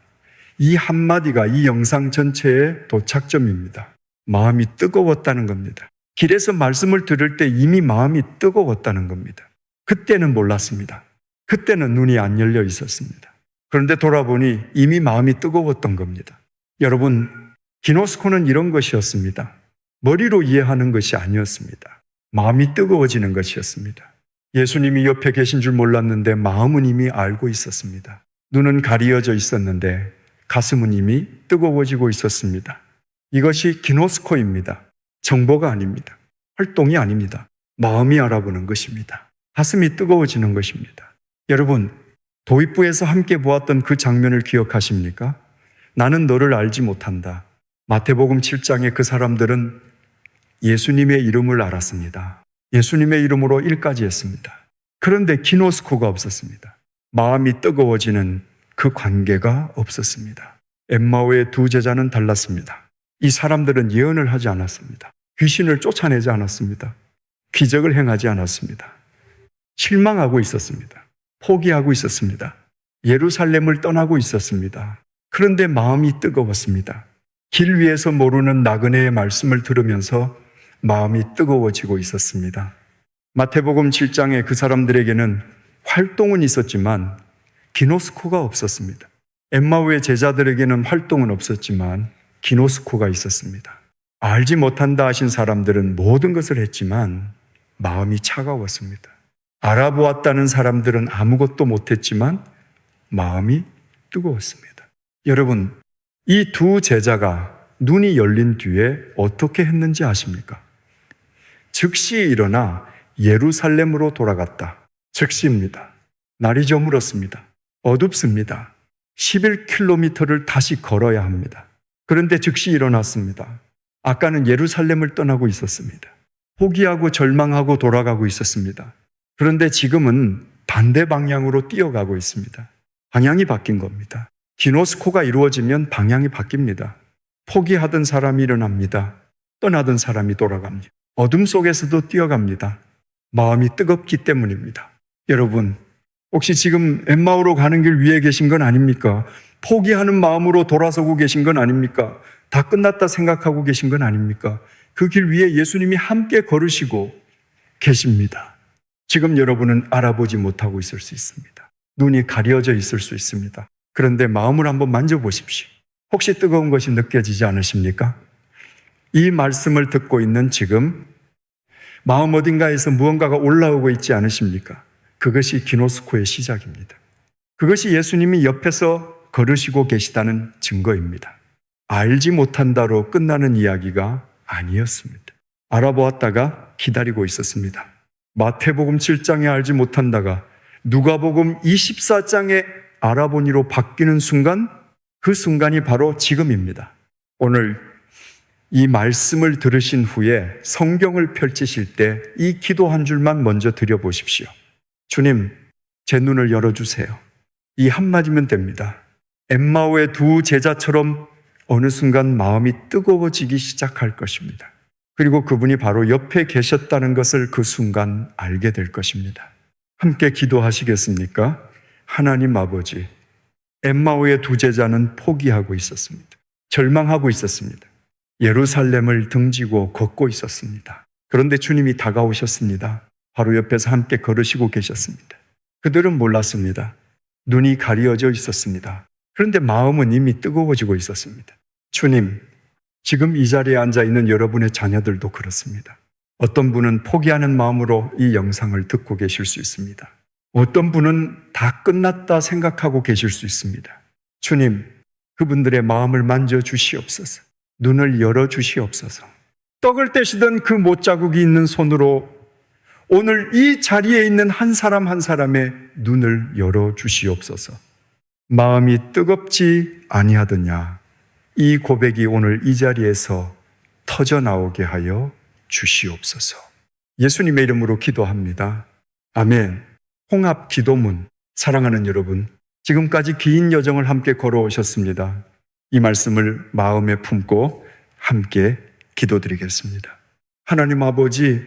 이 한마디가 이 영상 전체의 도착점입니다. 마음이 뜨거웠다는 겁니다. 길에서 말씀을 들을 때 이미 마음이 뜨거웠다는 겁니다. 그때는 몰랐습니다. 그때는 눈이 안 열려 있었습니다. 그런데 돌아보니 이미 마음이 뜨거웠던 겁니다. 여러분, 기노스코는 이런 것이었습니다. 머리로 이해하는 것이 아니었습니다. 마음이 뜨거워지는 것이었습니다. 예수님이 옆에 계신 줄 몰랐는데 마음은 이미 알고 있었습니다. 눈은 가리어져 있었는데 가슴은 이미 뜨거워지고 있었습니다. 이것이 기노스코입니다. 정보가 아닙니다. 활동이 아닙니다. 마음이 알아보는 것입니다. 가슴이 뜨거워지는 것입니다. 여러분, 도입부에서 함께 보았던 그 장면을 기억하십니까? 나는 너를 알지 못한다. 마태복음 7장에 그 사람들은 예수님의 이름을 알았습니다. 예수님의 이름으로 일까지 했습니다. 그런데 기노스코가 없었습니다. 마음이 뜨거워지는 그 관계가 없었습니다. 엠마오의 두 제자는 달랐습니다. 이 사람들은 예언을 하지 않았습니다. 귀신을 쫓아내지 않았습니다. 기적을 행하지 않았습니다. 실망하고 있었습니다. 포기하고 있었습니다. 예루살렘을 떠나고 있었습니다. 그런데 마음이 뜨거웠습니다. 길 위에서 모르는 나그네의 말씀을 들으면서 마음이 뜨거워지고 있었습니다. 마태복음 7장에 그 사람들에게는 활동은 있었지만 기노스코가 없었습니다. 엠마오의 제자들에게는 활동은 없었지만 기노스코가 있었습니다. 알지 못한다 하신 사람들은 모든 것을 했지만 마음이 차가웠습니다. 알아보았다는 사람들은 아무것도 못했지만 마음이 뜨거웠습니다. 여러분, 이 두 제자가 눈이 열린 뒤에 어떻게 했는지 아십니까? 즉시 일어나 예루살렘으로 돌아갔다. 즉시입니다. 날이 저물었습니다. 어둡습니다. 11km를 다시 걸어야 합니다. 그런데 즉시 일어났습니다. 아까는 예루살렘을 떠나고 있었습니다. 포기하고 절망하고 돌아가고 있었습니다. 그런데 지금은 반대 방향으로 뛰어가고 있습니다. 방향이 바뀐 겁니다. 기노스코가 이루어지면 방향이 바뀝니다. 포기하던 사람이 일어납니다. 떠나던 사람이 돌아갑니다. 어둠 속에서도 뛰어갑니다. 마음이 뜨겁기 때문입니다. 여러분, 혹시 지금 엠마오로 가는 길 위에 계신 건 아닙니까? 포기하는 마음으로 돌아서고 계신 건 아닙니까? 다 끝났다 생각하고 계신 건 아닙니까? 그 길 위에 예수님이 함께 걸으시고 계십니다. 지금 여러분은 알아보지 못하고 있을 수 있습니다. 눈이 가려져 있을 수 있습니다. 그런데 마음을 한번 만져보십시오. 혹시 뜨거운 것이 느껴지지 않으십니까? 이 말씀을 듣고 있는 지금 마음 어딘가에서 무언가가 올라오고 있지 않으십니까? 그것이 기노스코의 시작입니다. 그것이 예수님이 옆에서 걸으시고 계시다는 증거입니다. 알지 못한다로 끝나는 이야기가 아니었습니다. 알아보았다가 기다리고 있었습니다. 마태복음 7장에 알지 못한다가 누가복음 24장에 알아보니로 바뀌는 순간, 그 순간이 바로 지금입니다. 오늘 이 말씀을 들으신 후에 성경을 펼치실 때 이 기도 한 줄만 먼저 드려보십시오. 주님, 제 눈을 열어주세요. 이 한마디면 됩니다. 엠마오의 두 제자처럼 어느 순간 마음이 뜨거워지기 시작할 것입니다. 그리고 그분이 바로 옆에 계셨다는 것을 그 순간 알게 될 것입니다. 함께 기도하시겠습니까? 하나님 아버지, 엠마오의 두 제자는 포기하고 있었습니다. 절망하고 있었습니다. 예루살렘을 등지고 걷고 있었습니다. 그런데 주님이 다가오셨습니다. 바로 옆에서 함께 걸으시고 계셨습니다. 그들은 몰랐습니다. 눈이 가려져 있었습니다. 그런데 마음은 이미 뜨거워지고 있었습니다. 주님, 지금 이 자리에 앉아있는 여러분의 자녀들도 그렇습니다. 어떤 분은 포기하는 마음으로 이 영상을 듣고 계실 수 있습니다. 어떤 분은 다 끝났다 생각하고 계실 수 있습니다. 주님, 그분들의 마음을 만져주시옵소서. 눈을 열어주시옵소서. 떡을 떼시던 그 못자국이 있는 손으로 오늘 이 자리에 있는 한 사람 한 사람의 눈을 열어주시옵소서. 마음이 뜨겁지 아니하더냐, 이 고백이 오늘 이 자리에서 터져나오게 하여 주시옵소서. 예수님의 이름으로 기도합니다. 아멘. 홍합 기도문. 사랑하는 여러분, 지금까지 긴 여정을 함께 걸어오셨습니다. 이 말씀을 마음에 품고 함께 기도드리겠습니다. 하나님 아버지,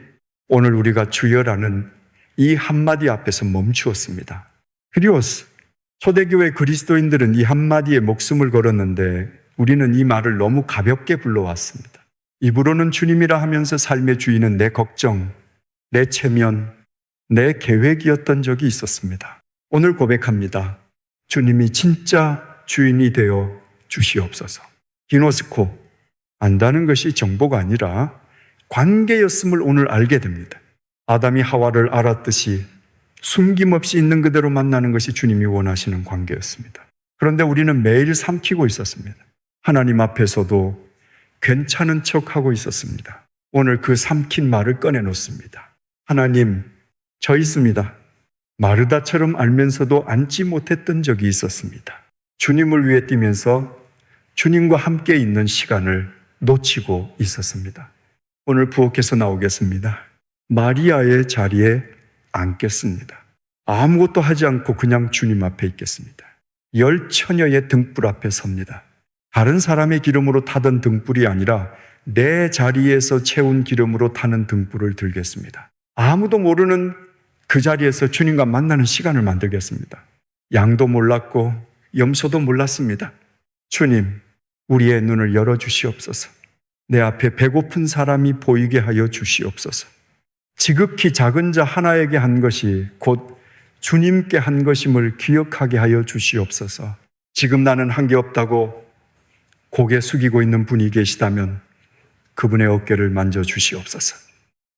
오늘 우리가 주여라는 이 한마디 앞에서 멈추었습니다. 그리오스, 초대교회 그리스도인들은 이 한마디에 목숨을 걸었는데 우리는 이 말을 너무 가볍게 불러왔습니다. 입으로는 주님이라 하면서 삶의 주인은 내 걱정, 내 체면, 내 계획이었던 적이 있었습니다. 오늘 고백합니다. 주님이 진짜 주인이 되어 주시옵소서. 기노스코, 안다는 것이 정보가 아니라 관계였음을 오늘 알게 됩니다. 아담이 하와를 알았듯이 숨김없이 있는 그대로 만나는 것이 주님이 원하시는 관계였습니다. 그런데 우리는 매일 삼키고 있었습니다. 하나님 앞에서도 괜찮은 척하고 있었습니다. 오늘 그 삼킨 말을 꺼내놓습니다. 하나님, 저 있습니다. 마르다처럼 알면서도 앉지 못했던 적이 있었습니다. 주님을 위해 뛰면서 주님과 함께 있는 시간을 놓치고 있었습니다. 오늘 부엌에서 나오겠습니다. 마리아의 자리에 앉겠습니다. 아무것도 하지 않고 그냥 주님 앞에 있겠습니다. 10처녀의 등불 앞에 섭니다. 다른 사람의 기름으로 타던 등불이 아니라 내 자리에서 채운 기름으로 타는 등불을 들겠습니다. 아무도 모르는 그 자리에서 주님과 만나는 시간을 만들겠습니다. 양도 몰랐고 염소도 몰랐습니다. 주님, 우리의 눈을 열어주시옵소서. 내 앞에 배고픈 사람이 보이게 하여 주시옵소서. 지극히 작은 자 하나에게 한 것이 곧 주님께 한 것임을 기억하게 하여 주시옵소서. 지금 나는 한 게 없다고 고개 숙이고 있는 분이 계시다면 그분의 어깨를 만져주시옵소서.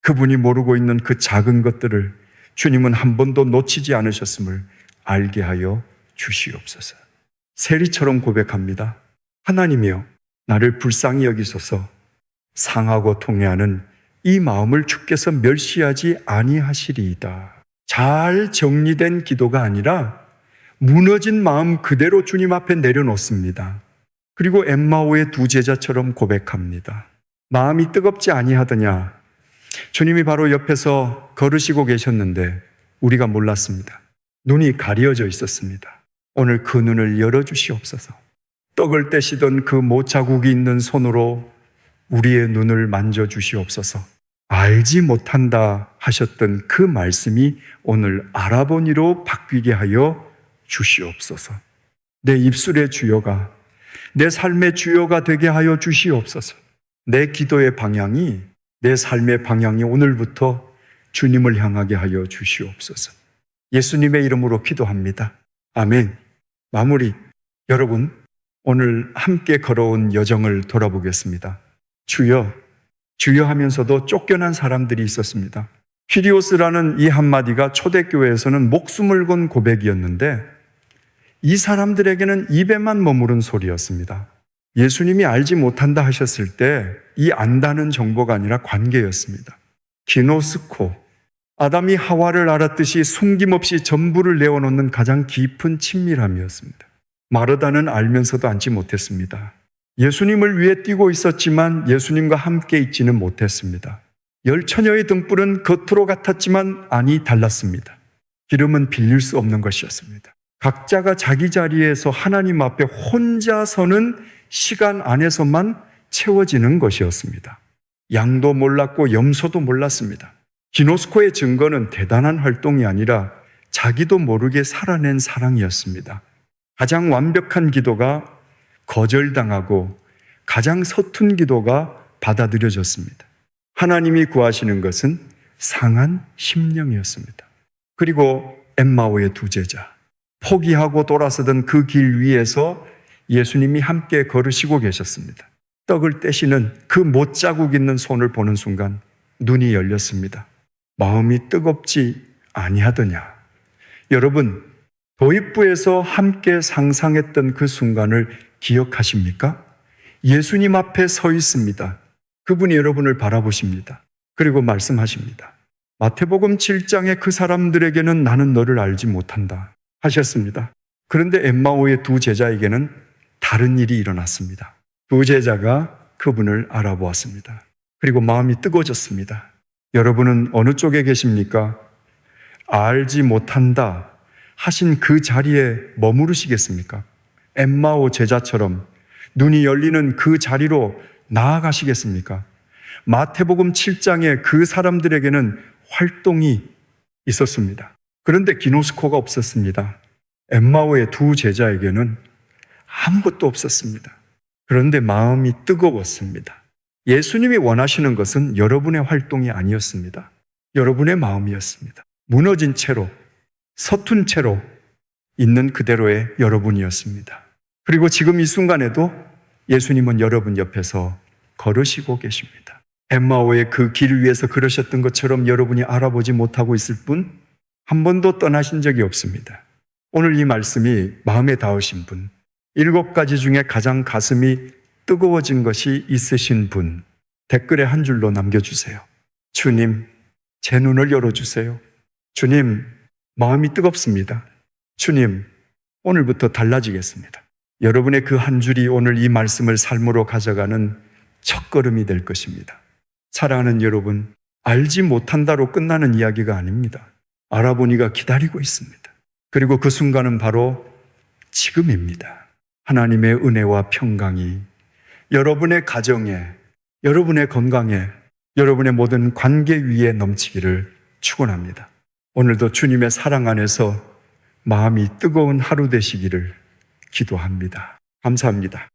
그분이 모르고 있는 그 작은 것들을 주님은 한 번도 놓치지 않으셨음을 알게 하여 주시옵소서. 세리처럼 고백합니다. 하나님이여, 나를 불쌍히 여기소서. 상하고 통해하는 이 마음을 주께서 멸시하지 아니하시리이다. 잘 정리된 기도가 아니라 무너진 마음 그대로 주님 앞에 내려놓습니다. 그리고 엠마오의 두 제자처럼 고백합니다. 마음이 뜨겁지 아니하더냐. 주님이 바로 옆에서 걸으시고 계셨는데 우리가 몰랐습니다. 눈이 가려져 있었습니다. 오늘 그 눈을 열어주시옵소서. 떡을 떼시던 그 못자국이 있는 손으로 우리의 눈을 만져주시옵소서. 알지 못한다 하셨던 그 말씀이 오늘 알아보니로 바뀌게 하여 주시옵소서. 내 입술의 주여가, 내 삶의 주여가 되게 하여 주시옵소서. 내 기도의 방향이, 내 삶의 방향이 오늘부터 주님을 향하게 하여 주시옵소서. 예수님의 이름으로 기도합니다. 아멘. 마무리. 여러분, 오늘 함께 걸어온 여정을 돌아보겠습니다. 주여, 주여 하면서도 쫓겨난 사람들이 있었습니다. 퀴리오스라는 이 한마디가 초대교회에서는 목숨을 건 고백이었는데 이 사람들에게는 입에만 머무른 소리였습니다. 예수님이 알지 못한다 하셨을 때 이 안다는 정보가 아니라 관계였습니다. 기노스코, 아담이 하와를 알았듯이 숨김없이 전부를 내어놓는 가장 깊은 친밀함이었습니다. 마르다는 알면서도 앉지 못했습니다. 예수님을 위해 뛰고 있었지만 예수님과 함께 있지는 못했습니다. 열처녀의 등불은 겉으로 같았지만 안이 달랐습니다. 기름은 빌릴 수 없는 것이었습니다. 각자가 자기 자리에서 하나님 앞에 혼자 서는 시간 안에서만 채워지는 것이었습니다. 양도 몰랐고 염소도 몰랐습니다. 기노스코의 증거는 대단한 활동이 아니라 자기도 모르게 살아낸 사랑이었습니다. 가장 완벽한 기도가 거절당하고 가장 서툰 기도가 받아들여졌습니다. 하나님이 구하시는 것은 상한 심령이었습니다. 그리고 엠마오의 두 제자, 포기하고 돌아서던 그 길 위에서 예수님이 함께 걸으시고 계셨습니다. 떡을 떼시는 그 못자국 있는 손을 보는 순간 눈이 열렸습니다. 마음이 뜨겁지 아니하더냐. 여러분, 도입부에서 함께 상상했던 그 순간을 기억하십니까? 예수님 앞에 서 있습니다. 그분이 여러분을 바라보십니다. 그리고 말씀하십니다. 마태복음 7장에 그 사람들에게는 나는 너를 알지 못한다 하셨습니다. 그런데 엠마오의 두 제자에게는 다른 일이 일어났습니다. 두 제자가 그분을 알아보았습니다. 그리고 마음이 뜨거워졌습니다. 여러분은 어느 쪽에 계십니까? 알지 못한다 하신 그 자리에 머무르시겠습니까? 엠마오 제자처럼 눈이 열리는 그 자리로 나아가시겠습니까? 마태복음 7장에 그 사람들에게는 활동이 있었습니다. 그런데 기노스코가 없었습니다. 엠마오의 두 제자에게는 아무것도 없었습니다. 그런데 마음이 뜨거웠습니다. 예수님이 원하시는 것은 여러분의 활동이 아니었습니다. 여러분의 마음이었습니다. 무너진 채로, 서툰 채로 있는 그대로의 여러분이었습니다. 그리고 지금 이 순간에도 예수님은 여러분 옆에서 걸으시고 계십니다. 엠마오의 그 길 위에서 걸으셨던 것처럼 여러분이 알아보지 못하고 있을 뿐 한 번도 떠나신 적이 없습니다. 오늘 이 말씀이 마음에 닿으신 분, 7가지 중에 가장 가슴이 뜨거워진 것이 있으신 분, 댓글에 한 줄로 남겨주세요. 주님, 제 눈을 열어주세요. 주님, 마음이 뜨겁습니다. 주님, 오늘부터 달라지겠습니다. 여러분의 그 한 줄이 오늘 이 말씀을 삶으로 가져가는 첫걸음이 될 것입니다. 사랑하는 여러분, 알지 못한다로 끝나는 이야기가 아닙니다. 알아보니가 기다리고 있습니다. 그리고 그 순간은 바로 지금입니다. 하나님의 은혜와 평강이 여러분의 가정에, 여러분의 건강에, 여러분의 모든 관계 위에 넘치기를 축원합니다. 오늘도 주님의 사랑 안에서 마음이 뜨거운 하루 되시기를 기도합니다. 감사합니다.